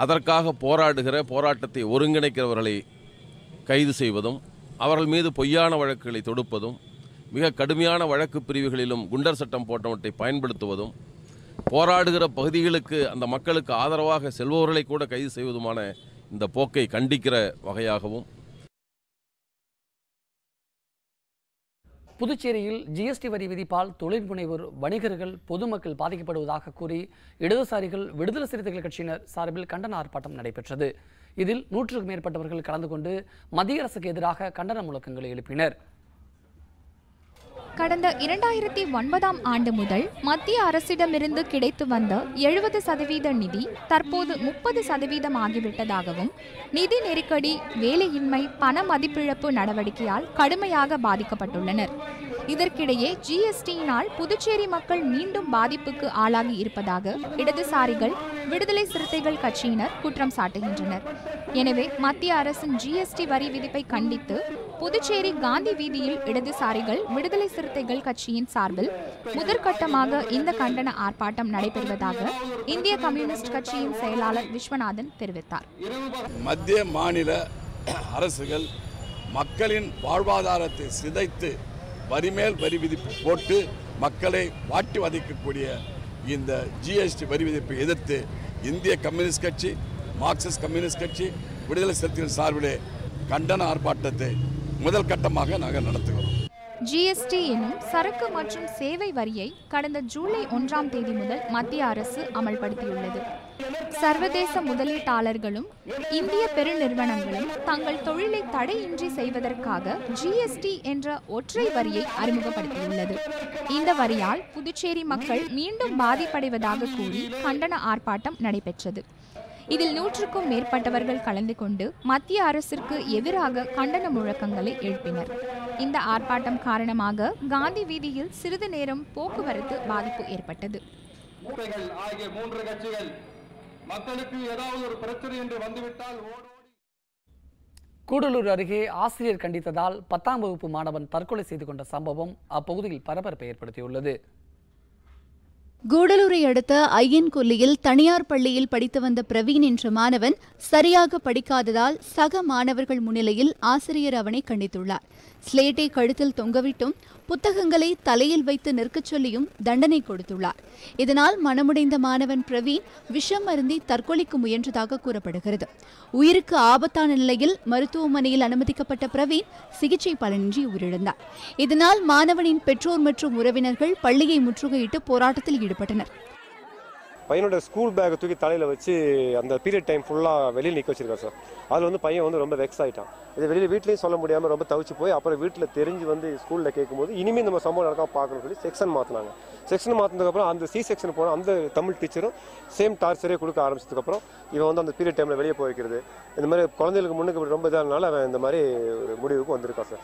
அதற்காக போராட்டத்தை ஒருங்கிணைக்கிறவர்களை கைது செய்வதும், அவர்கள் மீது பொய்யான வழக்குகளை தொடுப்பதும், மிக கடுமையான வழக்கு பிரிவுகளிலும் குண்டர் சட்டம் போன்றவற்றை பயன்படுத்துவதும், போராடுகிற பகுதிகளுக்கு அந்த மக்களுக்கு ஆதரவாக செல்பவர்களை கூட கைது செய்வதுமான இந்த போக்கை கண்டிக்கிற வகையாகவும், புதுச்சேரியில் GST வரி விதிப்பால் தொழில் முனைவோர், வணிகர்கள், பொதுமக்கள் பாதிக்கப்படுவதாக கூறி இடதுசாரிகள், விடுதலை சிறுத்தைகள் கட்சியினர் சார்பில் கண்டன ஆர்ப்பாட்டம் நடைபெற்றது. இதில் 100க்கும் மேற்பட்டவர்கள் கலந்து கொண்டு மத்திய அரசுக்கு எதிராக கண்டன முழக்கங்களை எழுப்பினர். கடந்த 2009ஆம் ஆண்டு முதல் மத்திய அரசிடமிருந்து கிடைத்து வந்த 70% நிதி தற்போது 30% ஆகிவிட்டதாகவும், நிதி நெருக்கடி, வேலையின்மை, பண மதிப்பிழப்பு நடவடிக்கையால் கடுமையாக பாதிக்கப்பட்டுள்ளனர். இதற்கிடையே GSTயினால் புதுச்சேரி மக்கள் மீண்டும் பாதிப்புக்கு ஆளாகி இருப்பதாக இடதுசாரிகள், விடுதலை சிறுத்தைகள் கட்சியினர் குற்றம் சாட்டுகின்றனர். எனவே மத்திய அரசின் GST வரி விதிப்பை கண்டித்து புதுச்சேரி காந்தி வீதியில் இடதுசாரிகள், விடுதலை சிறுத்தைகள் கட்சியின் சார்பில் முதற்கட்டமாக இந்த கண்டன ஆர்ப்பாட்டம் நடைபெறுவதாக இந்திய கம்யூனிஸ்ட் கட்சியின் செயலாளர் விஸ்வநாதன் தெரிவித்தார். மத்திய மாநில அரசுகள் மக்களின் வாழ்வாதாரத்தை சிதைத்து வரிமேல் வரி விதிப்பு போட்டு மக்களை வாட்டி வதைக்கக்கூடிய இந்த GST வரி விதிப்பை எதிர்த்து இந்திய கம்யூனிஸ்ட் கட்சி, மார்க்சிஸ்ட் கம்யூனிஸ்ட் கட்சி, விடுதலை சிறுத்தைகள் சார்பிலே கண்டன ஆர்ப்பாட்டத்தை முதல் கட்டமாக நாங்கள் நடத்துகிறோம். GST எனும் சரக்கு மற்றும் சேவை வரியை கடந்த ஜூலை 1ஆம் தேதி முதல் மத்திய அரசு அமல்படுத்தியுள்ளது. சர்வதேச முதலீட்டாளர்களும் இந்திய பெருநிறுவனங்களும் தங்கள் தொழிலை தடையின்றி செய்வதற்காக GST என்ற ஒற்றை வரியை அறிமுகப்படுத்தியுள்ளது. இந்த வரியால் புதுச்சேரி மக்கள் மீண்டும் பாதிப்படைவதாக கூறி கண்டன ஆர்ப்பாட்டம் நடைபெற்றது. இதில் 100க்கும் மேற்பட்டவர்கள் கலந்து கொண்டு மத்திய அரசிற்கு எதிராக கண்டன முழக்கங்களை எழுப்பினர். இந்த ஆர்ப்பாட்டம் காரணமாக காந்தி வீதியில் சிறிது நேரம் போக்குவரத்து பாதிப்பு ஏற்பட்டது. கூடலூர் அருகே ஆசிரியர் கண்டித்ததால் 10ஆம் வகுப்பு மாணவன் தற்கொலை செய்து கொண்ட சம்பவம் அப்பகுதியில் பரபரப்பை ஏற்படுத்தியுள்ளது. கூடலூரை அடுத்த ஐயன்கொல்லியில் தனியார் பள்ளியில் படித்து வந்த பிரவீன் என்ற மாணவன் சரியாக படிக்காததால் சக மாணவர்கள் முன்னிலையில் ஆசிரியர் அவனை கண்டித்துள்ளார். ஸ்லேட்டை கழுத்தில் தொங்கவிட்டும் புத்தகங்களை தலையில் வைத்து நிற்கச் சொல்லியும் தண்டனை கொடுத்துள்ளார். இதனால் மனமுடைந்த மாணவன் பிரவீன் விஷம் அருந்தி தற்கொலைக்கு முயன்றதாக கூறப்படுகிறது. உயிருக்கு ஆபத்தான நிலையில் மருத்துவமனையில் அனுமதிக்கப்பட்ட பிரவீன் சிகிச்சை பலனின்றி உயிரிழந்தார். இதனால் மாணவனின் பெற்றோர் மற்றும் உறவினர்கள் பள்ளியை முற்றுகையிட்டு போராட்டத்தில் ஈடுபட்டனர். பையனோட ஸ்கூல் பேக்கை தூக்கி தலையில் வச்சு அந்த பீரியட் டைம் ஃபுல்லாக வெளியில் நிற்க வச்சிருக்காரு சார். அதில் பையன் ரொம்ப வெக்ஸ் ஆகிட்டான். இது வெளியில் வீட்லேயும் சொல்ல முடியாமல் ரொம்ப தவிச்சு போய் அப்புறம் வீட்டில் தெரிஞ்சு ஸ்கூலில் கேட்கும்போது இனிமேல் இந்த சம்பவம் நடக்காம பார்க்கணும்னு சொல்லி செக்ஷன் மாற்றினாங்க. செக்ஷன் மாற்றினதுக்கப்புறம் அந்த செக்ஷன் போன அந்த தமிழ் டீச்சரும் சேம் டார்ச்சரே கொடுக்க ஆரம்பிச்சதுக்கப்புறம் இவன் அந்த பீரியட் டைமில் வெளியே போய் வைக்கிறது, இந்த மாதிரி குழந்தைகளுக்கு முன்னுக்கு ரொம்ப இதானால அவன் இந்த மாதிரி ஒரு முடிவுக்கு வந்திருக்கான் சார்.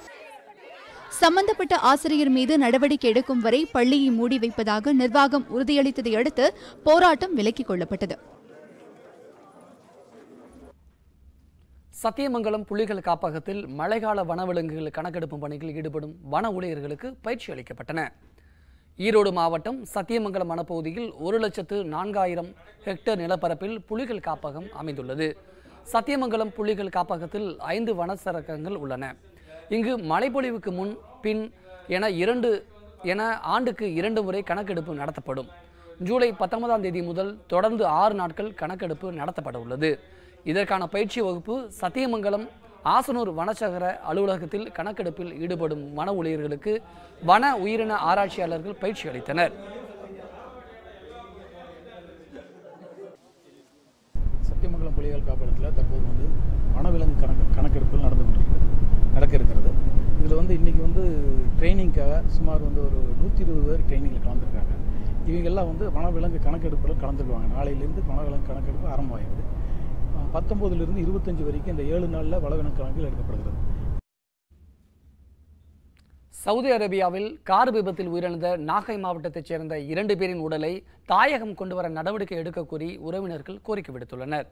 சம்பந்தப்பட்ட ஆசிரியர் மீது நடவடிக்கை எடுக்கும் வரை பள்ளியை மூடி வைப்பதாக நிர்வாகம் உறுதியளித்ததை அடுத்து போராட்டம் விலக்கிக் கொள்ளப்பட்டது. சத்தியமங்கலம் புலிகள் காப்பகத்தில் மழைக்கால வனவிலங்குகள் கணக்கெடுப்பு பணிகளில் ஈடுபடும் வன ஊழியர்களுக்கு பயிற்சி அளிக்கப்பட்டன. ஈரோடு மாவட்டம் சத்தியமங்கலம் வனப்பகுதியில் 1,04,000 ஹெக்டேர் நிலப்பரப்பில் புலிகள் காப்பகம் அமைந்துள்ளது. சத்தியமங்கலம் புலிகள் காப்பகத்தில் 5 வனச்சரகங்கள் உள்ளன. இங்கு மழைப்பொழிவுக்கு முன் பின் என ஆண்டுக்கு 2 முறை கணக்கெடுப்பு நடத்தப்படும். ஜூலை 19ஆம் தேதி முதல் தொடர்ந்து 6 நாட்கள் கணக்கெடுப்பு நடத்தப்பட உள்ளது. இதற்கான பயிற்சி வகுப்பு சத்தியமங்கலம் ஆசனூர் வனச்சகர அலுவலகத்தில் கணக்கெடுப்பில் ஈடுபடும் வன ஊழியர்களுக்கு வன உயிரின ஆராய்ச்சியாளர்கள் பயிற்சி அளித்தனர். சத்தியமங்கலம் புலிகள் காப்பகத்தில் தற்போது வனவிலங்கு கணக்கெடுப்பு நடக்க இருக்கிறது. இதில் இன்றைக்கி ட்ரைனிங்காக சுமார் ஒரு 120 பேர் ட்ரைனிங்கில் கலந்துருக்காங்க. இவங்கெல்லாம் வனவிலங்கு கணக்கெடுப்பில் கலந்துக்குவாங்க. நாளையிலேருந்து வனவிலங்கு கணக்கெடுப்பு ஆரம்பமாகிடுது. 19லிருந்து 25 வரைக்கும் இந்த 7 நாளில் வனவிலங்கு கணக்கில் எடுக்கப்படுகிறது. சவுதி அரேபியாவில் கார் விபத்தில் உயிரிழந்த நாகை மாவட்டத்தைச் சேர்ந்த 2 பேரின் உடலை தாயகம் கொண்டுவர நடவடிக்கை எடுக்க கோரி உறவினர்கள் கோரிக்கை விடுத்துள்ளனர்.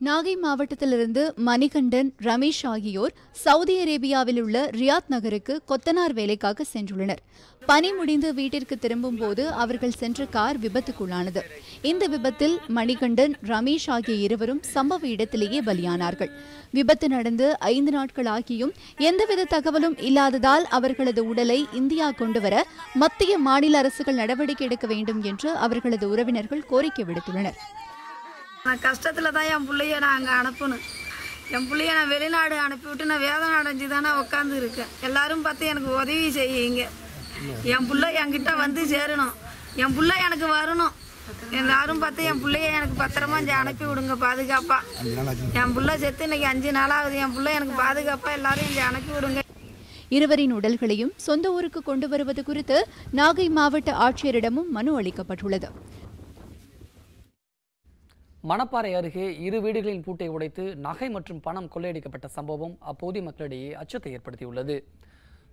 நாகை மாவட்டத்திலிருந்து மணிகண்டன், ரமேஷ் ஆகியோர் சவுதி அரேபியாவில் உள்ள ரியாத் நகருக்கு கொத்தனார் வேலைக்காக சென்றுள்ளனர். பணி முடிந்து வீட்டிற்கு திரும்பும் போது அவர்கள் சென்ற கார் விபத்துக்குள்ளானது. இந்த விபத்தில் மணிகண்டன், ரமேஷ் ஆகிய இருவரும் சம்பவ இடத்திலேயே பலியானார்கள். விபத்து நடந்து 5 நாட்கள் ஆகியும் எந்தவித தகவலும் இல்லாததால் அவர்களது உடலை இந்தியா கொண்டுவர மத்திய மாநில அரசுகள் நடவடிக்கை எடுக்க வேண்டும் என்று அவர்களது உறவினர்கள் கோரிக்கை விடுத்துள்ளனர். நான் கஷ்டத்தில் தான் என் பிள்ளைய நான் அங்கே அனுப்பணும். என் பிள்ளைய நான் வெளிநாடு அனுப்பிவிட்டு நான் வேதனை அடைஞ்சு தானே உட்காந்து இருக்கேன். எல்லாரும் பார்த்து எனக்கு உதவி செய்யுங்க. என் பிள்ளை என்கிட்ட சேரணும். என் பிள்ளை எனக்கு வரணும். எல்லாரும் பார்த்து என் பிள்ளைய எனக்கு பத்திரமா அனுப்பி விடுங்க பாதுகாப்பா. என் பிள்ளை செத்து இன்னைக்கு 5 நாளாகுது. என் பிள்ளை எனக்கு பாதுகாப்பா எல்லாரும் இங்கே அனுப்பி விடுங்க. இருவரின் உடல்களையும் சொந்த ஊருக்கு கொண்டு வருவது குறித்து நாகை மாவட்ட ஆட்சியரிடமும் மனு அளிக்கப்பட்டுள்ளது. மணப்பாறை அருகே 2 வீடுகளின் பூட்டை உடைத்து நகை மற்றும் பணம் கொள்ளையடிக்கப்பட்ட சம்பவம் அப்போதைய மக்களிடையே அச்சத்தை ஏற்படுத்தியுள்ளது.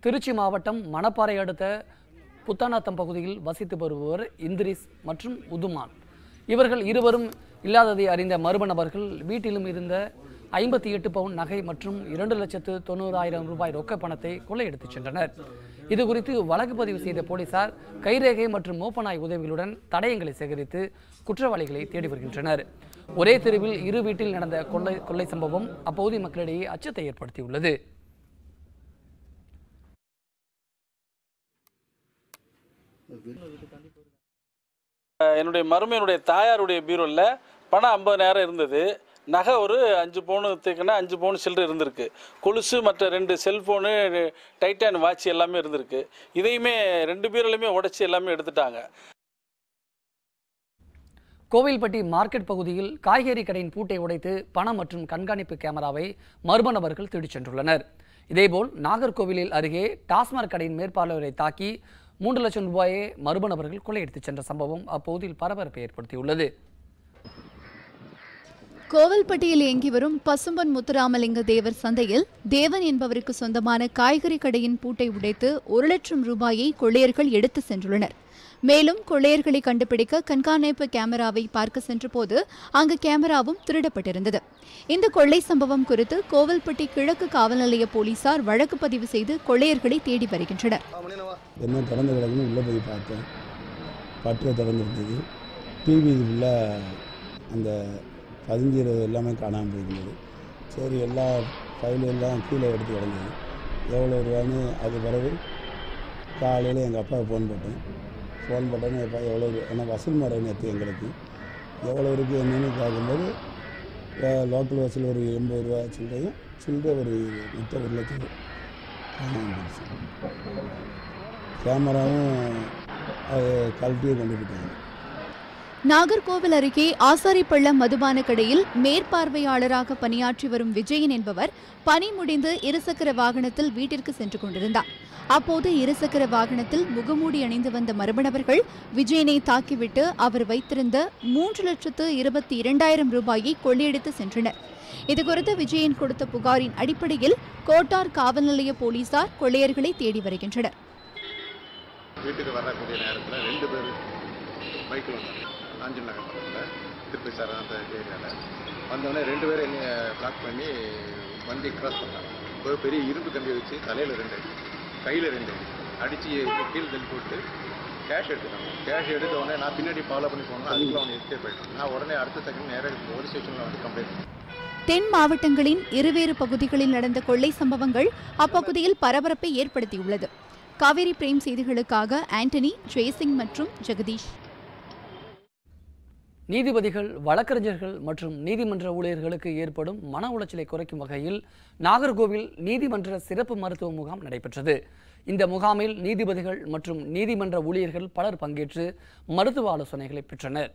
திருச்சி மாவட்டம் மணப்பாறை அடுத்த புத்தானாத்தம் பகுதியில் வசித்து வருபவர் இந்திரிஸ் மற்றும் உதுமான். இவர்கள் இருவரும் இல்லாததை அறிந்த மர்ம நபர்கள் வீட்டிலும் இருந்த 58 பவுன் நகை மற்றும் 2,90,000 ரூபாய் ரொக்க பணத்தை கொள்ளையடித்துச் சென்றனர். இதுகுறித்து வழக்கு பதிவு செய்த போலீசார் கைரேகை மற்றும் மோப்பநாய் உதவிகளுடன் தடயங்களை சேகரித்து குற்றவாளிகளை தேடி வருகின்றனர். ஒரே தெருவில் 2 வீட்டில் நடந்த கொள்ளை சம்பவம் அப்போதைய மக்களிடையே அச்சத்தை ஏற்படுத்தியுள்ளது. என்னுடைய மருமையினுடைய தாயாருடைய பீரோவில் பணம் 50,000 இருந்தது. நகை ஒரு 5 பவுனுக்குன்னா 5 பவுன் சில்லறை இருந்திருக்கு. கொலுசு மற்ற 2 செல்ஃபோனு, டைட்டான் வாட்ச் எல்லாமே இருந்திருக்கு. இதையுமே 2 பீரோலையுமே உடைச்சி எல்லாமே எடுத்துட்டாங்க. கோவில்பட்டி மார்க்கெட் பகுதியில் காய்கறி கடையின் பூட்டை உடைத்து பணம் மற்றும் கண்காணிப்பு கேமராவை மர்ம நபர்கள் திருடிச் சென்றுள்ளனர். இதேபோல் நாகர்கோவிலில் அருகே டாஸ்மாக் கடையின் மேற்பார்வையாளரை தாக்கி 3 லட்சம் ரூபாயை மர்ம நபர்கள் கொள்ளையடித்துச் சென்ற சம்பவம் அப்போதில் பரபரப்பை ஏற்படுத்தியுள்ளது. கோவில்பட்டியில் இயங்கி வரும் பசும்பன் முத்துராமலிங்க தேவர் சந்தையில் தேவன் என்பவருக்கு சொந்தமான காய்கறி கடையின் பூட்டை உடைத்து 1 லட்சம் ரூபாயை கொள்ளையர்கள் எடுத்து சென்றுள்ளனர். மேலும் கொள்ளையர்களை கண்டுபிடிக்க கண்காணிப்பு கேமராவை பார்க்க சென்றபோது அங்கு கேமராவும் திருடப்பட்டிருந்தது. இந்த கொள்ளை சம்பவம் குறித்து கோவில்பட்டி கிழக்கு காவல் நிலைய போலீசார் வழக்கு பதிவு செய்து கொள்ளையர்களை தேடி வருகின்றனர். என்ன திறந்து கிடக்குன்னு உள்ளே போய் பார்த்தேன். பற்றை திறந்துருந்தது. டிவி உள்ள அந்த 15 எல்லாமே காணாமல் போயிருந்தது. சரி, எல்லா ஃபைலும் எல்லாம் கீழே எடுத்து கிடந்தது. எவ்வளோ ரூபான்னு அது பிறகு காலையில் எங்கள் அப்பாவை ஃபோன் போட்டேன்னு எப்பா எவ்வளோ, ஏன்னா வசூல் முறை நேற்று எங்களுக்கு எவ்வளோ இருக்குது என்னன்னு பார்க்கும்போது லோக்கல் வசூல் ஒரு 80 ரூபா சில்லறையும் சில்லறை ஒரு மொத்தம் 1 லட்சம் காணாமல் போயிடுச்சு. கேமராவும் அது கழட்டியே கொண்டு போயிட்டாங்க. நாகர்கோவில் அருகே ஆசாரிப்பள்ளம் மதுபான கடையில் மேற்பார்வையாளராக பணியாற்றி வரும் விஜயன் என்பவர் பணி முடிந்து இருசக்கர வாகனத்தில் வீட்டிற்கு சென்று கொண்டிருந்தார். அப்போது இருசக்கர வாகனத்தில் முகமூடி அணிந்து வந்த மர்ம நபர்கள் விஜயனை தாக்கிவிட்டு அவர் வைத்திருந்த 3,22,000 ரூபாயை கொள்ளையடித்து சென்றனர். இதுகுறித்து விஜயன் கொடுத்த புகாரின் அடிப்படையில் கோட்டார் காவல் நிலைய போலீசார் கொள்ளையர்களை தேடி வருகின்றனர். வீட்டுக்கு வரக்கூடிய நேரத்தில் 2 பேர் பைக்கில் வந்தாங்க. ஆஞ்சல் நகர் பக்கத்தில் திருப்பி சார் அந்த ஏரியாவில் வந்தோடனே 2 பேரும் என்னை பிளாக் பண்ணி வண்டி கிராஸ் பண்ணாங்க. ஒரு பெரிய இரும்பு கம்பி வச்சு தலையில் 2 கையில் 2 அடித்து கீழே தள்ளி போட்டு கேஷ் எடுத்துட்டாங்க. கேஷ் எடுத்த உடனே நான் பின்னாடி ஃபாலோ பண்ணி போனேன். அதுக்குள்ள அவனை எஸ்கேப் போயிட்டான். நான் உடனே அடுத்த செகண்ட் நேராக போலீஸ் ஸ்டேஷனில் வந்து கம்ப்ளைண்ட் பண்ணேன். தென் மாவட்டங்களின் இருவேறு பகுதிகளில் நடந்த கொள்ளை சம்பவங்கள் அப்பகுதியில் பரபரப்பை ஏற்படுத்தியுள்ளது. காவேரி பிரேம் செய்திகளுக்காக ஆண்டனி, ஜெயசிங் மற்றும் ஜெகதீஷ். நீதிபதிகள், வழக்கறிஞர்கள் மற்றும் நீதிமன்ற ஊழியர்களுக்கு ஏற்படும் மன உளைச்சலை குறைக்கும் வகையில் நாகர்கோவில் நீதிமன்ற சிறப்பு மருத்துவ முகாம் நடைபெற்றது. இந்த முகாமில் நீதிபதிகள் மற்றும் நீதிமன்ற ஊழியர்கள் பலர் பங்கேற்று மருத்துவ ஆலோசனைகளை பெற்றனர்.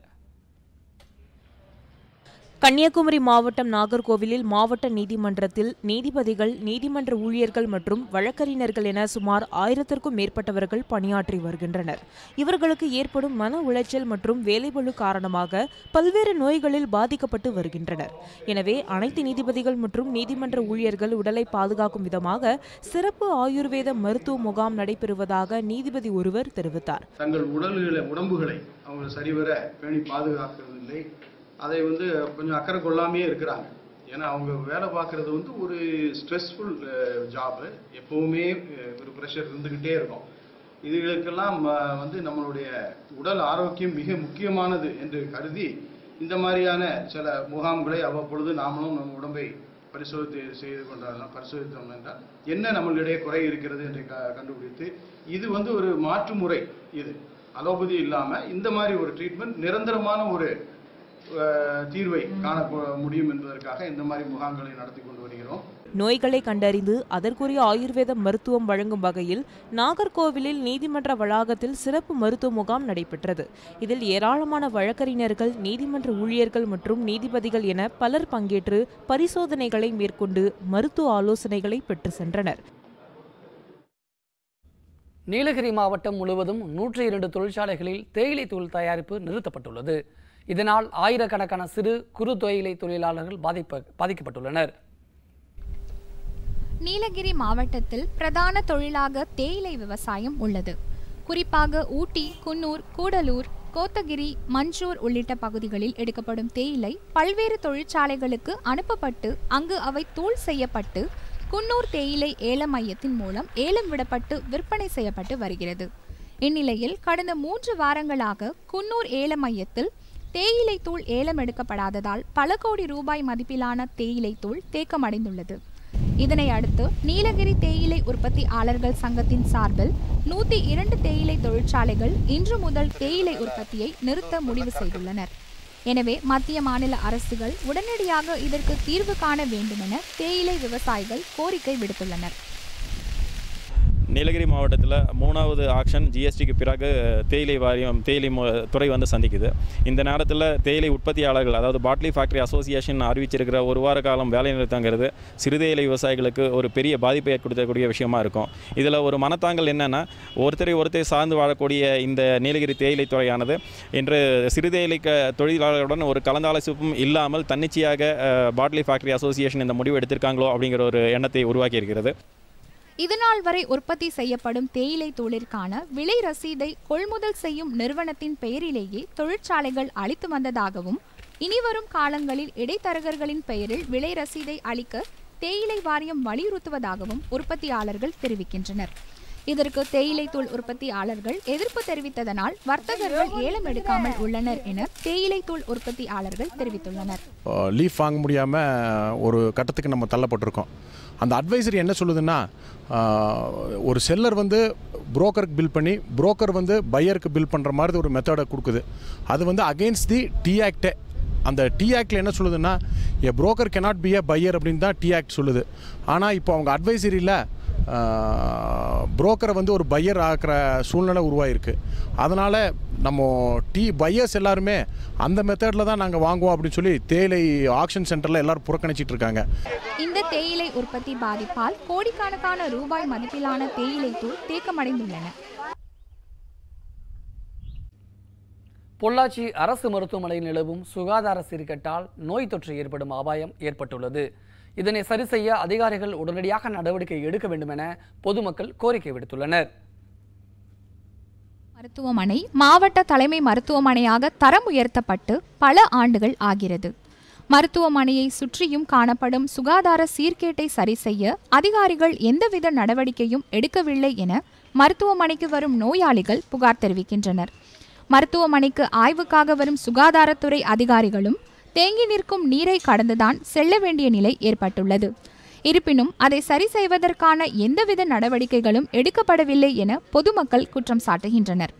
கன்னியாகுமரி மாவட்டம் நாகர்கோவிலில் மாவட்ட நீதிமன்றத்தில் நீதிபதிகள், நீதிமன்ற ஊழியர்கள் மற்றும் வழக்கறிஞர்கள் என சுமார் 1000க்கும் மேற்பட்டவர்கள் பணியாற்றி வருகின்றனர். இவர்களுக்கு ஏற்படும் மன உளைச்சல் மற்றும் வேலைப்பளு காரணமாக பல்வேறு நோய்களில் பாதிக்கப்பட்டு வருகின்றனர். எனவே அனைத்து நீதிபதிகள் மற்றும் நீதிமன்ற ஊழியர்கள் உடலை பாதுகாக்கும் விதமாக சிறப்பு ஆயுர்வேத மருத்துவ முகாம் நடைபெறுவதாக நீதிபதி ஒருவர் தெரிவித்தார். தங்கள் உடம்புகளை அவங்க சரிவர பேணி பாதுகாக்கவில்லை. அதை கொஞ்சம் அக்கறை கொள்ளாமையே இருக்கிறாங்க. ஏன்னா அவங்க வேலை பார்க்குறது ஒரு ஸ்ட்ரெஸ்ஃபுல் ஜாபு. எப்போவுமே ஒரு ப்ரெஷர் இருந்துக்கிட்டே இருக்கும். இதுகளுக்கெல்லாம் நம்மளுடைய உடல் ஆரோக்கியம் மிக முக்கியமானது என்று கருதி இந்த மாதிரியான சில முகாம்களை அவ்வப்பொழுது நாமளும் நம்ம உடம்பை பரிசோதித்தோம் என்றால் என்ன நம்மளிடையே குறை இருக்கிறது என்று கண்டுபிடித்து இது ஒரு மாற்று முறை. இது அலோபதி இல்லாமல் இந்த மாதிரி ஒரு ட்ரீட்மெண்ட் நிரந்தரமான ஒரு தீர்வை காண முடியும் என்பதற்காக இந்த மாதிரி முகாம்களை நடத்தி கொண்டு வருகிறோம். நோய்களை கண்டறிந்து அதற்குரிய ஆயுர்வேத மருத்துவம் வழங்கும் வகையில் நாகர்கோவிலில் நீதிமன்ற வளாகத்தில் சிறப்பு மருத்துவ முகாம் நடைபெற்றது. இதில் ஏராளமான வழக்கறிஞர்கள், நீதிமன்ற ஊழியர்கள் மற்றும் நீதிபதிகள் என பலர் பங்கேற்று பரிசோதனைகளை மேற்கொண்டு மருத்துவ ஆலோசனைகளை பெற்று சென்றனர். நீலகிரி மாவட்டம் முழுவதும் 102 தொழிற்சாலைகளில் தேயிலை தூள் தயாரிப்பு நிறுத்தப்பட்டுள்ளது. இதனால் ஆயிரக்கணக்கான சிறு குறு தேயிலை தொழிலாளர்கள் பாதிக்கப்பட்டுள்ளனர். நீலகிரி மாவட்டத்தில் பிரதான தொழிலாக தேயிலை விவசாயம் உள்ளது. குறிப்பாக ஊட்டி, குன்னூர், கூடலூர், கோத்தகிரி, மஞ்சூர் உள்ளிட்ட பகுதிகளில் எடுக்கப்படும் தேயிலை பல்வேறு தொழிற்சாலைகளுக்கு அனுப்பப்பட்டு அங்கு அவை தூள் செய்யப்பட்டு குன்னூர் தேயிலை ஏல மையத்தின் மூலம் ஏலம் விடப்பட்டு விற்பனை செய்யப்பட்டு வருகிறது. இந்நிலையில் கடந்த 3 வாரங்களாக குன்னூர் ஏல மையத்தில் தேயிலை தூள் ஏலம் எடுக்கப்படாததால் பல கோடி ரூபாய் மதிப்பிலான தேயிலை தூள் தேக்கமடைந்துள்ளது. இதனை அடுத்து நீலகிரி தேயிலை உற்பத்தியாளர்கள் சங்கத்தின் சார்பில் 102 தேயிலை தொழிற்சாலைகள் இன்று முதல் தேயிலை உற்பத்தியை நிறுத்த முடிவு செய்துள்ளனர். எனவே மத்திய மாநில அரசுகள் உடனடியாக இதற்கு தீர்வு காண வேண்டுமென தேயிலை விவசாயிகள் கோரிக்கை விடுத்துள்ளனர். நீலகிரி மாவட்டத்தில் 3வது ஆக்ஷன் ஜிஎஸ்டிக்கு பிறகு தேயிலை துறை சந்திக்குது. இந்த நேரத்தில் தேயிலை உற்பத்தியாளர்கள், அதாவது பாட்லி ஃபேக்டரி அசோசியேஷன் அறிவிச்சிருக்கிற 1 வார காலம் வேலை நிறுத்தங்கிறது சிறு தேயிலை விவசாயிகளுக்கு ஒரு பெரிய பாதிப்பை ஏற்படுத்தக்கூடிய விஷயமா இருக்கும். இதில் ஒரு மனத்தாங்கல் என்னென்னா, ஒருத்தரை சார்ந்து வாழக்கூடிய இந்த நீலகிரி தேயிலை துறையானது இன்று சிறு தேயிலை தொழிலாளர்களுடன் ஒரு கலந்தாலோசிப்பும் இல்லாமல் தன்னிச்சையாக பாட்லி ஃபேக்டரி அசோசியேஷன் இந்த முடிவு எடுத்திருக்காங்களோ அப்படிங்கிற ஒரு எண்ணத்தை உருவாக்கி இருக்கிறது. இதுநாள் வரை உற்பத்தி செய்யப்படும் தேயிலை தூளிற்கான விலை ரசீதை கொள்முதல் செய்யும் நிறுவனத்தின் பெயரிலேயே தொழிற்சாலைகள் அளித்து வந்ததாகவும், இனிவரும் காலங்களில் இடைத்தரகர்களின் பெயரில் விலை ரசீதை அளிக்க தேயிலை வாரியம் வலியுறுத்துவதாகவும் உற்பத்தியாளர்கள் தெரிவிக்கின்றனர். இதற்கு தேயிலை தூள் உற்பத்தியாளர்கள் எதிர்ப்பு தெரிவித்ததனால் வர்த்தகர்கள் ஏலம் எடுக்காமல் உள்ளனர் என தேயிலை தூள் உற்பத்தியாளர்கள் தெரிவித்துள்ளனர். லீஃப் வாங்க முடியாமல் ஒரு கட்டத்துக்கு நம்ம தள்ளப்பட்டிருக்கோம். அந்த அட்வைசரி என்ன சொல்லுதுன்னா, ஒரு செல்லர் புரோக்கருக்கு பில் பண்ணி புரோக்கர் பையருக்கு பில் பண்ணுற மாதிரி ஒரு மெத்தடை கொடுக்குது. அது அகெயின்ஸ்ட் தி டி ஆக்டே. அந்த டி ஆக்டில் என்ன சொல்லுதுன்னா, a broker cannot be a buyer அப்படின்னு தான் டி ஆக்ட் சொல்லுது. ஆனால் இப்போ அவங்க அட்வைசரியில் புரோக்கரை ஒரு பையர் ஆக்கிற சூழ்நிலை உருவாயிருக்கு. அதனால் நம்ம பையர்ஸ் எல்லாருமே அந்த மெத்தடில் தான் நாங்கள் வாங்குவோம் அப்படின்னு சொல்லி தேயிலை ஆக்ஷன் சென்டரில் எல்லாரும் புறக்கணிச்சிட்டு இருக்காங்க. இந்த தேயிலை உற்பத்தி பாதிப்பால் கோடிக்கணக்கான ரூபாய் மதிப்பிலான தேயிலை தூள் தேக்கமடைந்துள்ளன. பொள்ளாச்சி அரசு மருத்துவமனையில் நிலவும் சுகாதார சீர்கேட்டால் நோய் தொற்று ஏற்படும் அபாயம் ஏற்பட்டுள்ளது. இதனை சரி செய்ய அதிகாரிகள் உடனடியாக நடவடிக்கை எடுக்க வேண்டும் என பொதுமக்கள் கோரிக்கை விடுத்துள்ளனர். மருத்துவமனை மாவட்ட தலைமை மருத்துவமனையாக தரம் உயர்த்தப்பட்டு பல ஆண்டுகள் ஆகிறது. மருத்துவமனையை சுற்றியும் காணப்படும் சுகாதார சீர்கேட்டை சரி செய்ய அதிகாரிகள் எந்தவித நடவடிக்கையும் எடுக்கவில்லை என மருத்துவமனைக்கு வரும் நோயாளிகள் புகார் தெரிவிக்கின்றனர். மருத்துவமனைக்கு ஆய்வுக்காக வரும் சுகாதாரத்துறை அதிகாரிகளும் தேங்கி நிற்கும் நீரை கடந்துதான் செல்ல வேண்டிய நிலை ஏற்பட்டுள்ளது. இருப்பினும் அதை சரி செய்வதற்கான எந்தவித நடவடிக்கைகளும் எடுக்கப்படவில்லை என பொதுமக்கள் குற்றம் சாட்டுகின்றனர்.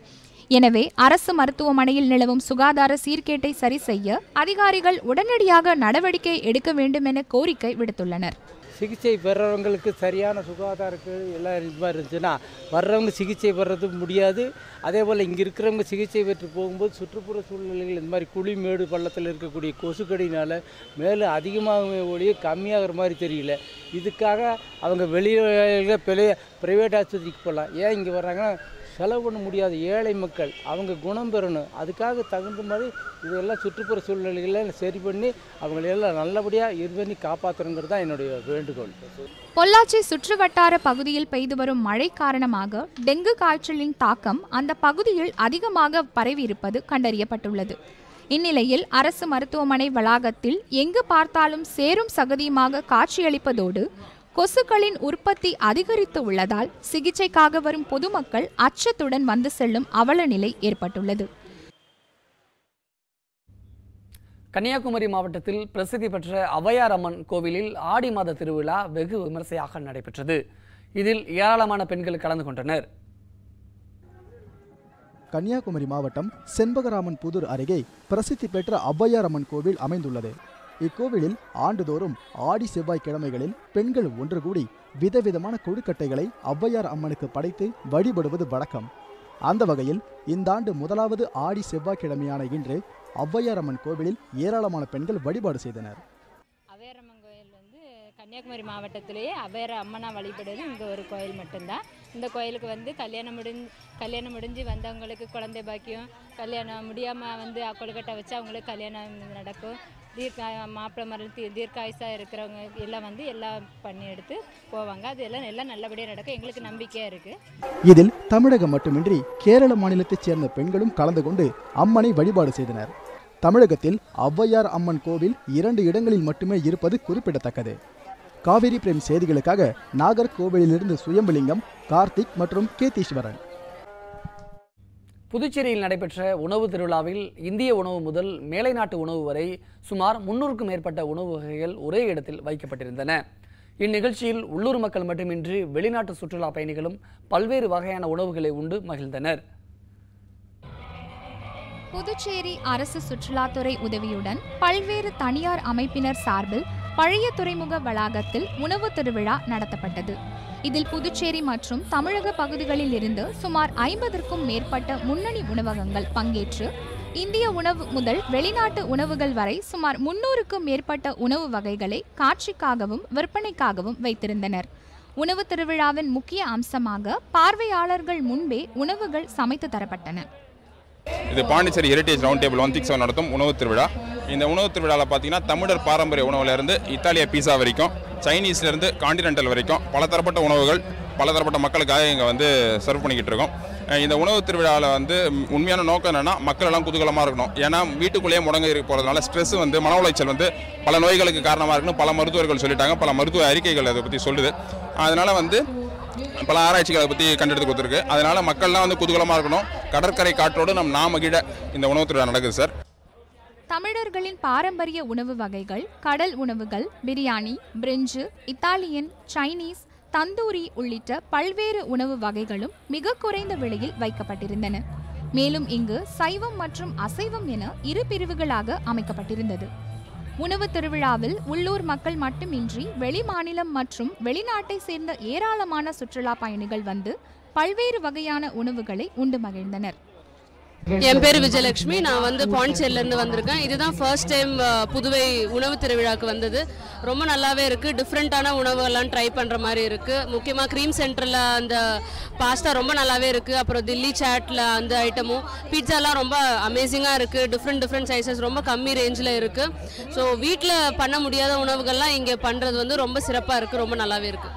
எனவே அரசு மருத்துவமனையில் நிலவும் சுகாதார சீர்கேட்டை சரி செய்ய அதிகாரிகள் உடனடியாக நடவடிக்கை எடுக்க வேண்டும் என கோரிக்கை விடுத்துள்ளனர். சிகிச்சை பெறவங்களுக்கு சரியான சுகாதாரக்கு எல்லாம் இது மாதிரி இருந்துச்சுன்னா வர்றவங்க சிகிச்சை பெறது முடியாது. அதே போல் இங்கே இருக்கிறவங்க சிகிச்சை பெற்று போகும்போது சுற்றுப்புற சூழ்நிலைகள் இந்த மாதிரி குழி மேடு பள்ளத்தில் இருக்கக்கூடிய கொசுக்கடினால் மேலும் அதிகமாக ஒழிய கம்மியாகிற மாதிரி தெரியல. இதுக்காக அவங்க வெளியில் ப்ரைவேட் ஆஸ்பத்திரிக்கு போகலாம். ஏன் இங்கே வர்றாங்கன்னா செலவு பண்ண முடியாத ஏழை மக்கள் அவங்க குணம் பெறணும். அதுக்காக தகுந்த மாதிரி இதெல்லாம் சுற்றுப்புற சூழ்நிலைகளை சரி பண்ணி அவங்களெல்லாம் நல்லபடியாக இது பண்ணி காப்பாற்றணுங்கிறது தான் என்னுடைய வேண்டுகோள். பொள்ளாச்சி சுற்றுவட்டார பகுதியில் பெய்து வரும் மழை காரணமாக டெங்கு காய்ச்சலின் தாக்கம் அந்த பகுதியில் அதிகமாக பரவி இருப்பது கண்டறியப்பட்டுள்ளது. இந்நிலையில் அரசு மருத்துவமனை வளாகத்தில் எங்கு பார்த்தாலும் சேரும் சகதியுமாக காட்சியளிப்பதோடு கொசுக்களின் உற்பத்தி அதிகரித்து உள்ளதால் சிகிச்சைக்காக வரும் பொதுமக்கள் அச்சத்துடன் வந்து செல்லும் அவல நிலை ஏற்பட்டுள்ளது. கன்னியாகுமரி மாவட்டத்தில் பிரசித்தி பெற்ற ஔவையார் அம்மன் கோவிலில் ஆடி மாத திருவிழா வெகு விமர்சையாக நடைபெற்றது. இதில் ஏராளமான பெண்கள் கலந்து கொண்டனர். கன்னியாகுமரி மாவட்டம் செண்பகராமன் புதூர் அருகே பிரசித்தி பெற்ற ஔவையார் அம்மன் கோவில் அமைந்துள்ளது. இக்கோவிலில் ஆண்டுதோறும் ஆடி செவ்வாய் கிழமைகளில் பெண்கள் ஒன்று கூடி விதவிதமான கொழுக்கட்டைகளை ஔவையார் அம்மனுக்கு படைத்து வழிபடுவது வழக்கம். அந்த வகையில் இந்த ஆண்டு முதலாவது ஆடி செவ்வாய்க்கிழமையான இன்று ஔவையார் அம்மன் கோவிலில் ஏராளமான பெண்கள் வழிபாடு செய்தனர். ஔவையார் அம்மன் கோயில் வந்து கன்னியாகுமரி மாவட்டத்திலேயே ஔவையார் அம்மனா வழிபடுறது இங்கே ஒரு கோயில் மட்டும்தான். இந்த கோயிலுக்கு வந்து கல்யாணம் முடிஞ்சு வந்தவங்களுக்கு குழந்தை பாக்கியம், கல்யாணம் முடியாமல் வந்து கொழுக்கட்டை வச்சு அவங்களுக்கு கல்யாணம் நடக்கும். மாப்பிள்ளை மரம் தீர்க்காயுசாக இருக்கிறவங்க எல்லாம் வந்து எல்லாம் பண்ணி எடுத்து போவாங்க. அது எல்லாம் நல்லபடியாக நடக்கும். எங்களுக்கு நம்பிக்கையாக இருக்குது. இதில் தமிழகம் மட்டுமின்றி கேரள மாநிலத்தைச் சேர்ந்த பெண்களும் கலந்து கொண்டு அம்மனை வழிபாடு செய்தனர். தமிழகத்தில் ஔவையார் அம்மன் கோவில் 2 இடங்களில் மட்டுமே இருப்பது குறிப்பிடத்தக்கது. காவிரி பிரேம் செய்திகளுக்காக நாகர்கோவிலிருந்து சுயம்புலிங்கம், கார்த்திக் மற்றும் கேதீஸ்வரன். புதுச்சேரியில் நடைபெற்ற உணவு திருவிழாவில் இந்திய உணவு முதல் மேலை நாட்டு உணவு வரை சுமார் 300க்கும் மேற்பட்ட உணவு வகைகள் ஒரே இடத்தில் வைக்கப்பட்டிருந்தன. இந்நிகழ்ச்சியில் உள்ளூர் மக்கள் மட்டுமின்றி வெளிநாட்டு சுற்றுலா பயணிகளும் பல்வேறு வகையான உணவுகளை உண்டு மகிழ்ந்தனர். புதுச்சேரி அரசு சுற்றுலாத்துறை உதவியுடன் பல்வேறு தனியார் அமைப்பினர் சார்பில் பழைய துறைமுக வளாகத்தில் உணவு திருவிழா நடத்தப்பட்டது. இதில் புதுச்சேரி மற்றும் தமிழக பகுதிகளில் இருந்து சுமார் 50க்கும் மேற்பட்ட முன்னணி உணவகங்கள் பங்கேற்று இந்திய உணவு முதல் வெளிநாட்டு உணவுகள் வரை சுமார் 300க்கும் மேற்பட்ட உணவு வகைகளை காட்சிக்காகவும் விற்பனைக்காகவும் வைத்திருந்தனர். உணவு திருவிழாவின் முக்கிய அம்சமாக பார்வையாளர்கள் முன்பே உணவுகள் சமைத்து தரப்பட்டன. இது பாண்டிச்சேரி ஹெரிட்டேஜ் ரவுண்ட் டேபிள் 167 நடத்தும் உணவு திருவிழா. இந்த உணவு திருவிழாவில் பார்த்தீங்கன்னா தமிழர் பாரம்பரிய உணவுலேருந்து இத்தாலிய பீஸா வரைக்கும், சைனீஸ்லேருந்து காண்டினென்டல் வரைக்கும் பலதரப்பட்ட உணவுகள் பலதரப்பட்ட மக்களுக்காக இங்கே வந்து சர்வ் பண்ணிக்கிட்டு இருக்கோம். இந்த உணவு திருவிழாவில் வந்து உண்மையான நோக்கம் என்னென்னா மக்கள் எல்லாம் குதூகலமாக இருக்கணும். ஏன்னா வீட்டுக்குள்ளேயே முடங்க போகிறதுனால ஸ்ட்ரெஸ் வந்து மன உளைச்சல் வந்து பல நோய்களுக்கு காரணமாக இருக்குன்னு பல மருத்துவர்கள் சொல்லிட்டாங்க. பல மருத்துவ அறிக்கைகள் அதை பற்றி சொல்லுது. அதனால் வந்து பல ஆராய்ச்சிகள் அதை பற்றி கண்டெடுத்து கொடுத்துருக்கு. அதனால் மக்கள்லாம் வந்து குதூகலமாக இருக்கணும். கடற்கரை காற்றோடு நாமகிட இந்த உணவு திருவிழா நடக்குது சார். தமிழர்களின் பாரம்பரிய உணவு வகைகள், கடல் உணவுகள், biryani, French, Italian, Chinese, tandoori உள்ளிட்ட பல்வேறு உணவு வகைகளும் மிக குறைந்த விலையில் வைக்கப்பட்டிருந்தன. மேலும் இங்கு சைவம் மற்றும் அசைவம் என 2 பிரிவுகளாக அமைக்கப்பட்டிருந்தது. உணவு திருவிழாவில் உள்ளூர் மக்கள் மட்டுமின்றி வெளிமாநிலம் மற்றும் வெளிநாட்டை சேர்ந்த ஏராளமான சுற்றுலா பயணிகள் வந்து பல்வேறு வகையான உணவுகளை உண்டு மகிழ்ந்தனர். என் பேர் விஜயலட்சுமி. நான் வந்து பாண்டிச்சேரியிலேருந்து வந்திருக்கேன். இதுதான் ஃபர்ஸ்ட் டைம் புதுவை உணவு திருவிழாவுக்கு வந்தது. ரொம்ப நல்லாவே இருக்குது. டிஃப்ரெண்ட்டான உணவுகள்லாம் ட்ரை பண்ணுற மாதிரி இருக்குது. முக்கியமாக க்ரீம் சென்டரில் அந்த பாஸ்தா ரொம்ப நல்லாவே இருக்குது. அப்புறம் தில்லி சாட்டில் அந்த ஐட்டமும், பீட்சாலாம் ரொம்ப அமேசிங்காக இருக்குது. டிஃப்ரெண்ட் சைஸஸ் ரொம்ப கம்மி ரேஞ்சில் இருக்குது. ஸோ வீட்டில் பண்ண முடியாத உணவுகள்லாம் இங்கே பண்ணுறது வந்து ரொம்ப சிறப்பாக இருக்குது. ரொம்ப நல்லாவே இருக்குது.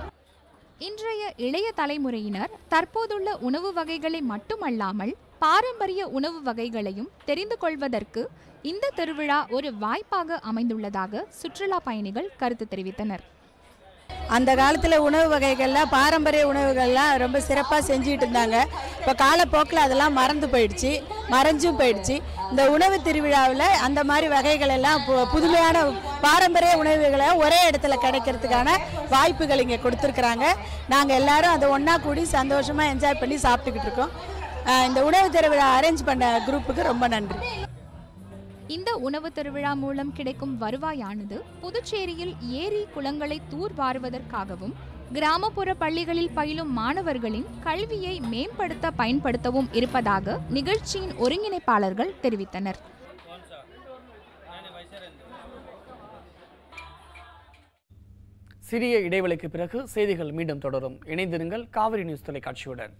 இன்றைய இளைய தலைமுறையினர் தற்போதுள்ள உணவு வகைகளை மட்டுமல்லாமல் பாரம்பரிய உணவு வகைகளையும் தெரிந்து கொள்வதற்கு இந்த திருவிழா ஒரு வாய்ப்பாக அமைந்துள்ளதாக சுற்றுலா பயணிகள் கருத்து தெரிவித்தனர். அந்த காலத்தில் உணவு வகைகள்லாம் பாரம்பரிய உணவுகள்லாம் ரொம்ப சிறப்பாக செஞ்சுட்டு இருந்தாங்க. இப்போ காலப்போக்கில் அதெல்லாம் மறைஞ்சும் போயிடுச்சு. இந்த உணவு திருவிழாவில் அந்த மாதிரி வகைகள் எல்லாம் புதுமையான பாரம்பரிய உணவுகளை ஒரே இடத்துல கிடைக்கிறதுக்கான வாய்ப்புகள் இங்கே கொடுத்துருக்குறாங்க. நாங்கள் எல்லாரும் அதை ஒன்றா கூடி சந்தோஷமாக என்ஜாய் பண்ணி சாப்பிட்டுக்கிட்டு இருக்கோம். இந்த உணவு திருவிழா அரேஞ்ச் பண்ண குரூப்புக்கு ரொம்ப நன்றி. இந்த உணவு திருவிழா மூலம் கிடைக்கும் வருவாயானது புதுச்சேரியில் ஏரி குளங்களை தூர்வாருவதற்காகவும் கிராமப்புற பள்ளிகளில் பயிலும் மாணவர்களின் கல்வியை மேம்படுத்த பயன்படுத்தவும் இருப்பதாக நிகழ்ச்சியின் ஒருங்கிணைப்பாளர்கள் தெரிவித்தனர். சிறிய இடைவெளிக்கு பிறகு செய்திகள் மீண்டும் தொடரும். இணைந்திருங்கள் காவிரி நியூஸ் தொலைக்காட்சியுடன்.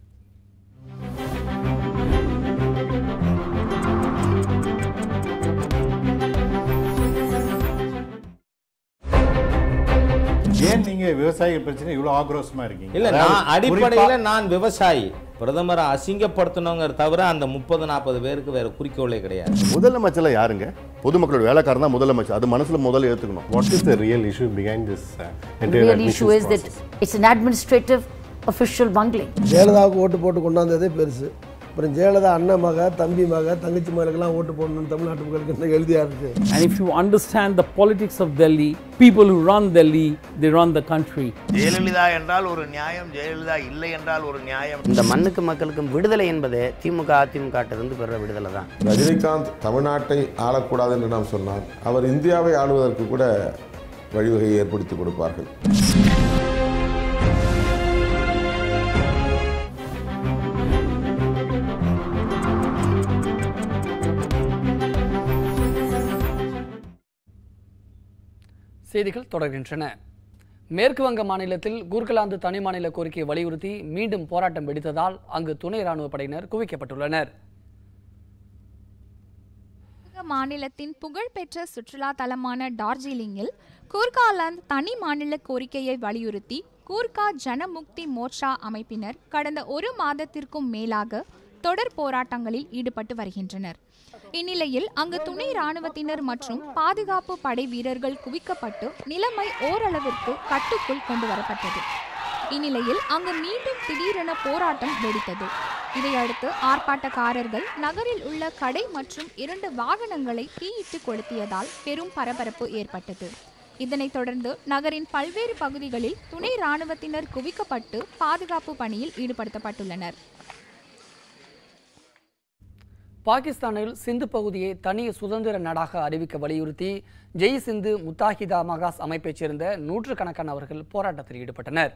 ஏன் நீங்க விவசாயிகள் பிரச்சனை இவ்வளவு ஆக்ரோஷமா இருக்கீங்க? இல்ல, நான் அடிப்படையில நான் விவசாயி. பிரதமரை அசிங்கப்படுத்தணுங்கிற தவிர அந்த 30-40 பேருக்கு வேற குறிக்கோளே கிடையாது. முதலமைச்சர் யாருங்க? பொதுமக்களோட வேலைக்காரன் தான் முதலமைச்சர். அது மனசுல முதல்ல ஏத்துக்கணும். What is the real issue behind this entire real issue is that it's an administrative official bungling. ஜெயலலிதாவுக்கு ஓட்டு போட்டு கொண்டாந்ததே பெருசு. அப்புறம் ஜெயலலிதா அண்ணன் மக, தம்பி மக, தங்கச்சி மகளுக்கெல்லாம் ஓட்டு போடணும் தமிழ்நாட்டு மக்களுக்கு என்ன எழுதியா இருக்கு. And if you understand the politics of Delhi, people who run Delhi, they run the country. Jayalalithaa என்றால் ஒரு நியாயம், ஜெயலலிதா இல்லை என்றால் ஒரு நியாயம். இந்த மண்ணுக்கு மக்களுக்கும் விடுதலை என்பது திமுக அதிமுக பெற விடுதலை தான். ரஜினிகாந்த் தமிழ்நாட்டை ஆளக்கூடாது என்று நாம் சொன்னார். அவர் இந்தியாவை ஆளுவதற்கு கூட வழிவகையை ஏற்படுத்தி கொடுப்பார்கள். செய்திகள் தொடர்கின்றன. மேற்கு வங்க மாநிலத்தில் கூர்கலாந்து தனி மாநில கோரிக்கையை வலியுறுத்தி மீண்டும் போராட்டம் வெடித்ததால் அங்கு துணை ராணுவ படையினர் குவிக்கப்பட்டுள்ளனர். மாநிலத்தின் புகழ்பெற்ற சுற்றுலா தலமான டார்ஜிலிங்கில் கூர்காலாந்து தனி மாநில கோரிக்கையை வலியுறுத்தி கூர்கா ஜனமுக்தி மோர்ச்சா அமைப்பினர் கடந்த 1 மாதத்திற்கும் மேலாக தொடர் போராட்டங்களில் ஈடுபட்டு வருகின்றனர். இந்நிலையில் அங்கு துணை ராணுவத்தினர் மற்றும் பாதுகாப்பு படை வீரர்கள் குவிக்கப்பட்டு நிலைமை ஓரளவிற்கு கட்டுக்குள் கொண்டு வரப்பட்டது. இந்நிலையில் அங்கு மீண்டும் திடீரென போராட்டம் வெடித்தது. இதையடுத்து ஆர்ப்பாட்டக்காரர்கள் நகரில் உள்ள கடை மற்றும் 2 வாகனங்களை தீயிட்டு கொளுத்தியதால் பெரும் பரபரப்பு ஏற்பட்டது. இதனைத் தொடர்ந்து நகரின் பல்வேறு பகுதிகளில் துணை ராணுவத்தினர் குவிக்கப்பட்டு பாதுகாப்பு பணியில் ஈடுபடுத்தப்பட்டுள்ளனர். பாகிஸ்தானில் சிந்து பகுதியை தனி சுதந்திர நாடாக அறிவிக்க வலியுறுத்தி ஜெய் சிந்து முத்தாஹிதா மகாஸ் அமைப்பைச் சேர்ந்த நூற்றுக்கணக்கானவர்கள் போராட்டத்தில் ஈடுபட்டனர்.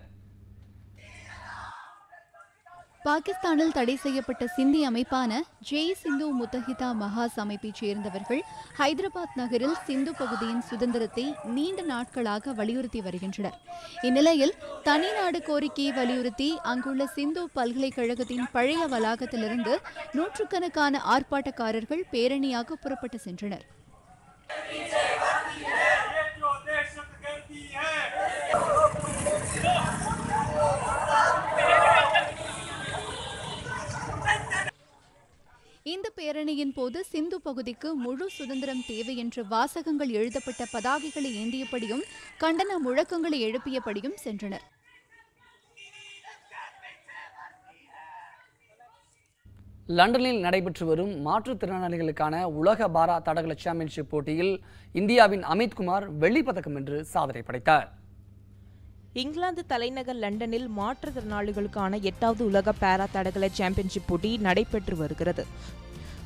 பாகிஸ்தானில் தடை செய்யப்பட்ட சிந்தி அமைப்பான ஜெய் சிந்து முத்தஹிதா மகாஸ் அமைப்பைச் சேர்ந்தவர்கள் ஹைதராபாத் நகரில் சிந்து பகுதியின் சுதந்திரத்தை நீண்ட நாட்களாக வலியுறுத்தி வருகின்றனர். இந்நிலையில் தனிநாடு கோரிக்கையை வலியுறுத்தி அங்குள்ள சிந்து பல்கலைக்கழகத்தின் பழைய வளாகத்திலிருந்து நூற்றுக்கணக்கான ஆர்ப்பாட்டக்காரர்கள் பேரணியாக புறப்பட்டு சென்றனர். இந்த பேரணியின் போது சிந்து பகுதிக்கு முழு சுதந்திரம் தேவை என்ற வாசகங்கள் எழுதப்பட்ட பதாகைகளை ஏந்தியபடியும் கண்டன முழக்கங்களை எழுப்பியபடியும் சென்றனர். லண்டனில் நடைபெற்று வரும் மாற்றுத்திறனாளிகளுக்கான உலக பாரா தடகள சாம்பியன்ஷிப் போட்டியில் இந்தியாவின் அமித்குமார் வெள்ளிப்பதக்கம் வென்று சாதனை படைத்தார். இங்கிலாந்து தலைநகர் லண்டனில் மாற்றுத்திறனாளிகளுக்கான 8வது உலக பாரா தடகள சாம்பியன்ஷிப் போட்டி நடைபெற்று வருகிறது.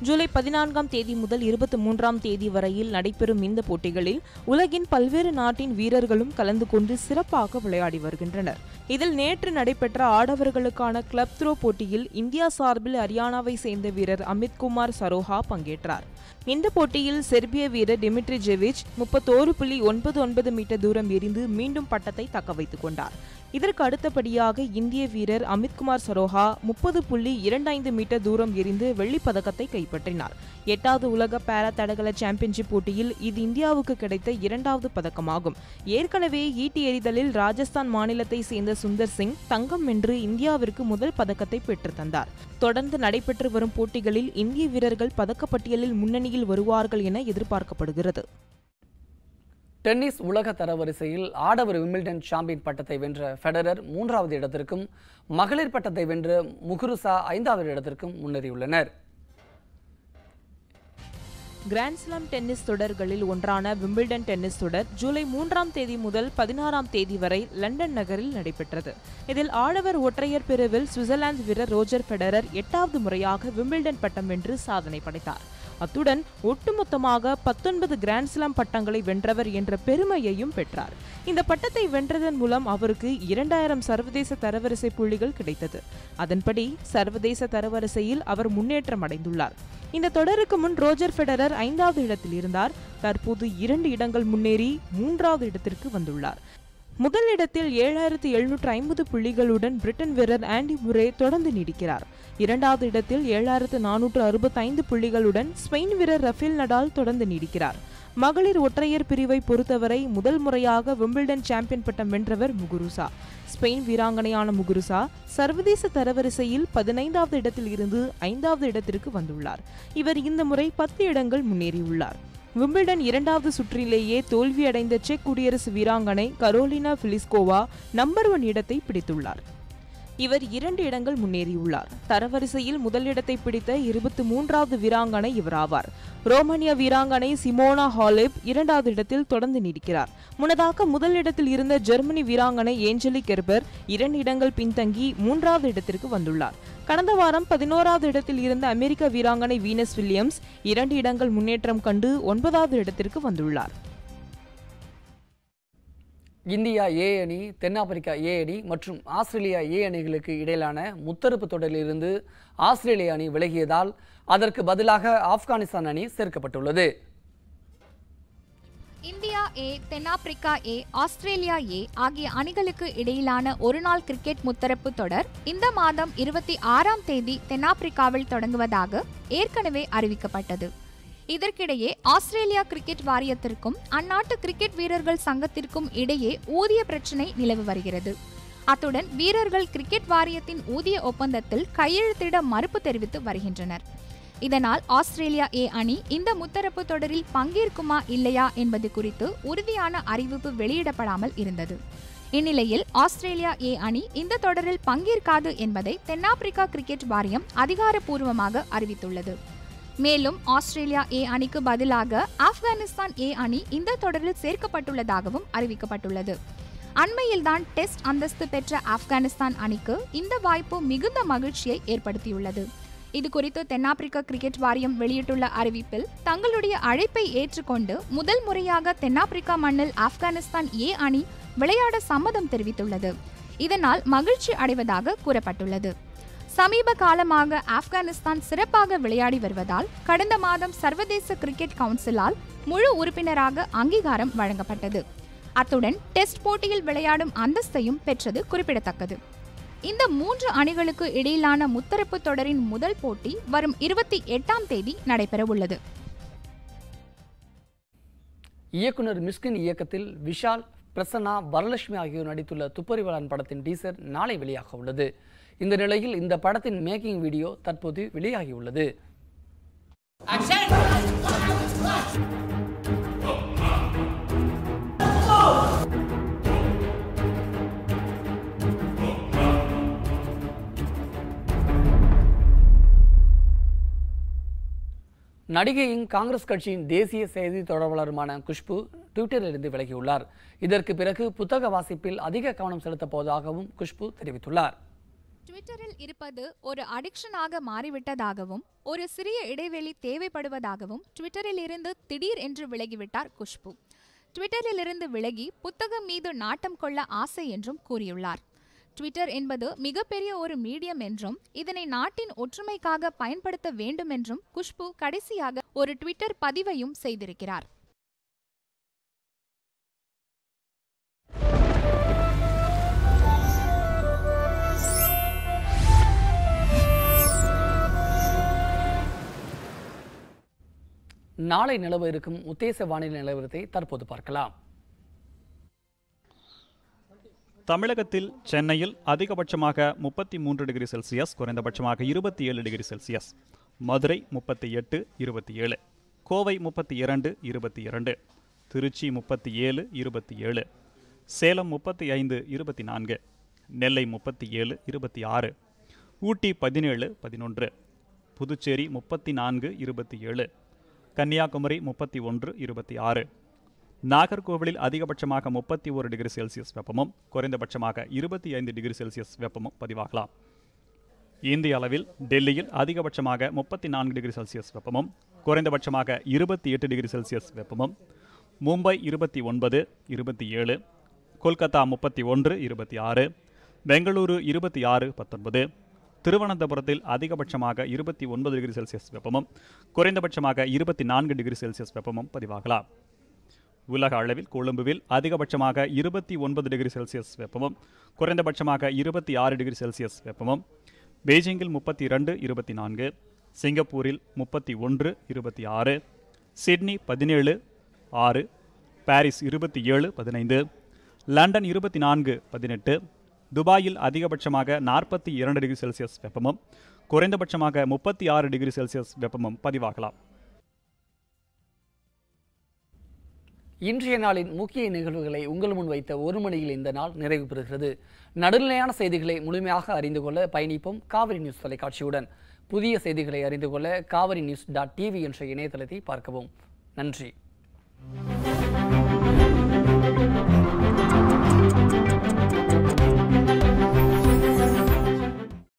ஜூலை 14ஆம் தேதி முதல் 23ஆம் தேதி வரையில் நடைபெறும் இந்த போட்டிகளில் உலகின் பல்வேறு நாட்டின் வீரர்களும் கலந்து கொண்டு சிறப்பாக விளையாடி வருகின்றனர். இதில் நேற்று நடைபெற்ற ஆடவர்களுக்கான கிளப் த்ரோ போட்டியில் இந்தியா சார்பில் ஹரியானாவை சேர்ந்த வீரர் அமித்குமார் சரோஹா பங்கேற்றார். இந்த போட்டியில் செர்பிய வீரர் டிமிட்ரி ஜெவிச் 31.99 மீட்டர் தூரம் எறிந்து மீண்டும் பட்டத்தை தக்க வைத்துக் கொண்டார். இதற்கு அடுத்தபடியாக இந்திய வீரர் அமித்குமார் சரோஹா 30.25 மீட்டர் தூரம் எறிந்து வெள்ளிப்பதக்கத்தை கைப்பற்றினார். 8வது உலக பாரா தடகள சாம்பியன்ஷிப் போட்டியில் இது இந்தியாவுக்கு கிடைத்த 2வது பதக்கமாகும். ஏற்கனவே ஈட்டி எறிதலில் ராஜஸ்தான் மாநிலத்தை சேர்ந்த சுந்தர் சிங் தங்கம் வென்று இந்தியாவிற்கு முதல் பதக்கத்தை பெற்று தந்தார். தொடர்ந்து நடைபெற்று வரும் போட்டிகளில் இந்திய வீரர்கள் பதக்கப்பட்டியலில் முன்னணியில் வருவார்கள் என எதிர்பார்க்கப்படுகிறது. டென்னிஸ் உலக தரவரிசையில் ஆடவர் விம்பிள்டன் சாம்பியன் பட்டத்தை வென்ற ஃபெடரர் 3வது இடத்திற்கும் மகளிர் பட்டத்தை வென்ற முகுருசா 5வது இடத்திற்கும் முன்னேறியுள்ளனர். கிராண்ட்ஸ்லாம் டென்னிஸ் தொடர்களில் ஒன்றான விம்பிள்டன் டென்னிஸ் தொடர் ஜூலை 3ஆம் தேதி முதல் 16ஆம் தேதி வரை லண்டன் நகரில் நடைபெற்றது. இதில் ஆடவர் ஒற்றையர் பிரிவில் சுவிட்சர்லாந்து வீரர் ரோஜர் ஃபெடரர் 8வது முறையாக விம்பிள்டன் பட்டம் வென்று சாதனை படைத்தார். அத்துடன் ஒட்டுமொத்தமாக 19 கிராண்ட்ஸ்லாம் பட்டங்களை வென்றவர் என்ற பெருமையையும் பெற்றார். இந்த பட்டத்தை வென்றதன் மூலம் அவருக்கு 2000 சர்வதேச தரவரிசை புள்ளிகள் கிடைத்தது. அதன்படி சர்வதேச தரவரிசையில் அவர் முன்னேற்றம் அடைந்துள்ளார். இந்த தொடருக்கு முன் ரோஜர் ஃபெடரர் 5வது இடத்தில் இருந்தார். தற்போது 2 இடங்கள் முன்னேறி 3வது இடத்திற்கு வந்துள்ளார். முதல் இடத்தில் 7750 புள்ளிகளுடன் பிரிட்டன் வீரர் ஆண்டி முரே தொடர்ந்து நீடிக்கிறார். 2வது இடத்தில் 7465 புள்ளிகளுடன் ஸ்பெயின் வீரர் ரஃபேல் நடால் தொடர்ந்து நீடிக்கிறார். மகளிர் ஒற்றையர் பிரிவை பொறுத்தவரை முதல் முறையாக விம்பிள்டன் சாம்பியன் பட்டம் வென்றவர் முகுருசா. ஸ்பெயின் வீராங்கனையான முகுருசா சர்வதேச தரவரிசையில் 15வது இடத்தில் இருந்து 5வது இடத்திற்கு வந்துள்ளார். இவர் இந்த முறை 10 இடங்கள் முன்னேறியுள்ளார். விம்பிள்டன் 2வது சுற்றிலேயே தோல்வியடைந்த செக் குடியரசு வீராங்கனை கரோலினா பிலிஸ்கோவா நம்பர் 1 இடத்தை பிடித்துள்ளார். இவர் 2 இடங்கள் முன்னேறியுள்ளார். தரவரிசையில் முதல் இடத்தை பிடித்த 23வது வீராங்கனை இவராவார். ரோமானியா வீராங்கனை சிமோனா ஹாலெப் 2வது இடத்தில் தொடர்ந்து நீடிக்கிறார். முன்னதாக முதல் இடத்தில் இருந்த ஜெர்மனி வீராங்கனை ஏஞ்சலிக் கெர்பர் 2 இடங்கள் பின்தங்கி 3வது இடத்திற்கு வந்துள்ளார். கடந்த வாரம் 11வது இடத்தில் இருந்த அமெரிக்க வீராங்கனை வீனஸ் வில்லியம்ஸ் 2 இடங்கள் முன்னேற்றம் கண்டு 9வது இடத்திற்கு வந்துள்ளார். இந்தியா ஏ அணி, தென்னாப்பிரிக்கா ஏ அணி மற்றும் ஆஸ்திரேலியா ஏ அணிகளுக்கு இடையிலான முத்தரப்பு தொடரிலிருந்து ஆஸ்திரேலிய அணி விலகியதால் அதற்கு பதிலாக ஆப்கானிஸ்தான் அணி சேர்க்கப்பட்டுள்ளது. இந்தியா ஏ, தென்னாப்பிரிக்கா ஏ, ஆஸ்திரேலியா ஏ ஆகிய அணிகளுக்கு இடையிலான ஒருநாள் கிரிக்கெட் முத்தரப்பு தொடர் இந்த மாதம் 26ஆம் தேதி தென்னாப்பிரிக்காவில் தொடங்குவதாக ஏற்கனவே அறிவிக்கப்பட்டது. இதற்கிடையே ஆஸ்திரேலியா கிரிக்கெட் வாரியத்திற்கும் அந்நாட்டு கிரிக்கெட் வீரர்கள் சங்கத்திற்கும் இடையே ஊதிய பிரச்சினை நிலவி வருகிறது. அத்துடன் வீரர்கள் கிரிக்கெட் வாரியத்தின் ஊதிய ஒப்பந்தத்தில் கையெழுத்திட மறுப்பு தெரிவித்து வருகின்றனர். இதனால் ஆஸ்திரேலியா ஏ அணி இந்த முத்தரப்பு தொடரில் பங்கேற்குமா இல்லையா என்பது குறித்து உறுதியான அறிவிப்பு வெளியிடப்படாமல் இருந்தது. இந்நிலையில் ஆஸ்திரேலியா ஏ அணி இந்த தொடரில் பங்கேற்காது என்பதை தென்னாப்பிரிக்கா கிரிக்கெட் வாரியம் அதிகாரப்பூர்வமாக அறிவித்துள்ளது. மேலும் ஆஸ்திரேலியா ஏ அணிக்கு பதிலாக ஆப்கானிஸ்தான் ஏ அணி இந்த தொடரில் சேர்க்கப்பட்டுள்ளதாகவும் அறிவிக்கப்பட்டுள்ளது. அண்மையில்தான் டெஸ்ட் அந்தஸ்து பெற்ற ஆப்கானிஸ்தான் அணிக்கு இந்த வாய்ப்பு மிகுந்த மகிழ்ச்சியை ஏற்படுத்தியுள்ளது. இதுகுறித்து தென்னாப்பிரிக்கா கிரிக்கெட் வாரியம் வெளியிட்டுள்ள அறிவிப்பில் தங்களுடைய அழைப்பை ஏற்றுக்கொண்டு முதல் முறையாக தென்னாப்பிரிக்கா மண்ணில் ஆப்கானிஸ்தான் ஏ அணி விளையாட சம்மதம் தெரிவித்துள்ளது. இதனால் மகிழ்ச்சி அடைவதாக கூறப்பட்டுள்ளது. சமீப காலமாக ஆப்கானிஸ்தான் சிறப்பாக விளையாடி வருவதால் கடந்த மாதம் சர்வதேச கிரிக்கெட் கவுன்சிலால் முழு உறுப்பினராக அங்கீகாரம் வழங்கப்பட்டது. அத்துடன் டெஸ்ட் போட்டியில் விளையாடும் அந்தஸ்தையும் பெற்றது குறிப்பிடத்தக்கது. இந்த 3 அணிகளுக்கு இடையிலான முத்தரப்பு தொடரின் முதல் போட்டி வரும் 28ஆம் தேதி நடைபெறவுள்ளது. இயக்குனர் மிஷ்கின் இயக்கத்தில் விஷால், பிரசன்னா, வரலட்சுமி ஆகியோர் நடித்துள்ள துப்பறிவாளன் படத்தின் டீசர் நாளை வெளியாக உள்ளது. இந்த நிலையில் இந்த படத்தின் மேக்கிங் வீடியோ தற்போது வெளியாகியுள்ளது. நடிகையும் காங்கிரஸ் கட்சியின் தேசிய செய்தி தொடர்பாளருமான குஷ்பு ட்விட்டரிலிருந்து விலகியுள்ளார். இதற்கு பிறகு புத்தக வாசிப்பில் அதிக கவனம் செலுத்தப் போவதாகவும் குஷ்பு தெரிவித்துள்ளார். ட்விட்டரில் இருப்பது ஒரு அடிக்ஷனாக மாறிவிட்டதாகவும் ஒரு சிறிய இடைவெளி தேவைப்படுவதாகவும் ட்விட்டரில் இருந்து திடீர் என்று விலகிவிட்டார் குஷ்பு. ட்விட்டரில் இருந்து விலகி புத்தகம் மீது நாட்டம் கொள்ள ஆசை என்றும் கூறியுள்ளார். ட்விட்டர் என்பது மிகப்பெரிய ஒரு மீடியம் என்றும் இதனை நாட்டின் ஒற்றுமைக்காக பயன்படுத்த வேண்டும் என்றும் குஷ்பு கடைசியாக ஒரு ட்விட்டர் பதிவையும் செய்திருக்கிறார். நாளை நிலவ இருக்கும் உத்தேச வானிலை நிலவரத்தை தற்போது பார்க்கலாம். தமிழகத்தில் சென்னையில் அதிகபட்சமாக 33 டிகிரி செல்சியஸ், குறைந்தபட்சமாக 27 டிகிரி செல்சியஸ். மதுரை 38, 27. கோவை 32, 22. திருச்சி 37, 27. சேலம் 35, 24. நெல்லை 37, 26. ஊட்டி 17, 11. புதுச்சேரி 34, 27. கன்னியாகுமரி 31, 26. நாகர்கோவிலில் அதிகபட்சமாக 31 டிகிரி செல்சியஸ் வெப்பமும் குறைந்தபட்சமாக 25 டிகிரி செல்சியஸ் வெப்பமும் பதிவாகலாம். இந்திய அளவில் டெல்லியில் அதிகபட்சமாக 34 டிகிரி செல்சியஸ் வெப்பமும் குறைந்தபட்சமாக 28 டிகிரி செல்சியஸ் வெப்பமும், மும்பை 29, 27, கொல்கத்தா 31, 26, பெங்களூரு 26, 19, திருவனந்தபுரத்தில் அதிகபட்சமாக 29 டிகிரி செல்சியஸ் வெப்பமும் குறைந்தபட்சமாக 24 டிகிரி செல்சியஸ் வெப்பமும் பதிவாகலாம். உலக அளவில் கொழும்புவில் அதிகபட்சமாக 29 டிகிரி செல்சியஸ் வெப்பமும் குறைந்தபட்சமாக 26 டிகிரி செல்சியஸ் வெப்பமும், பெய்ஜிங்கில் 32, 24, சிங்கப்பூரில் 31, 26, சிட்னி 17, 6, பாரிஸ் 27, 15, லண்டன் 24, 18, துபாயில் அதிகபட்சமாக 42 டிகிரி செல்சியஸ் வெப்பமும் குறைந்தபட்சமாக 36 டிகிரி செல்சியஸ் வெப்பமும் பதிவாகலாம். இன்றைய நாளின் முக்கிய நிகழ்வுகளை உங்கள் முன் வைத்த ஒரு மணியில் இந்த நாள் நிறைவு பெறுகிறது. நடுநிலையான செய்திகளை முழுமையாக அறிந்து கொள்ள பயணிப்போம் காவிரி நியூஸ் தொலைக்காட்சியுடன். புதிய செய்திகளை அறிந்து கொள்ள காவிரி நியூஸ்.tv என்ற இணையதளத்தை பார்க்கவும். நன்றி.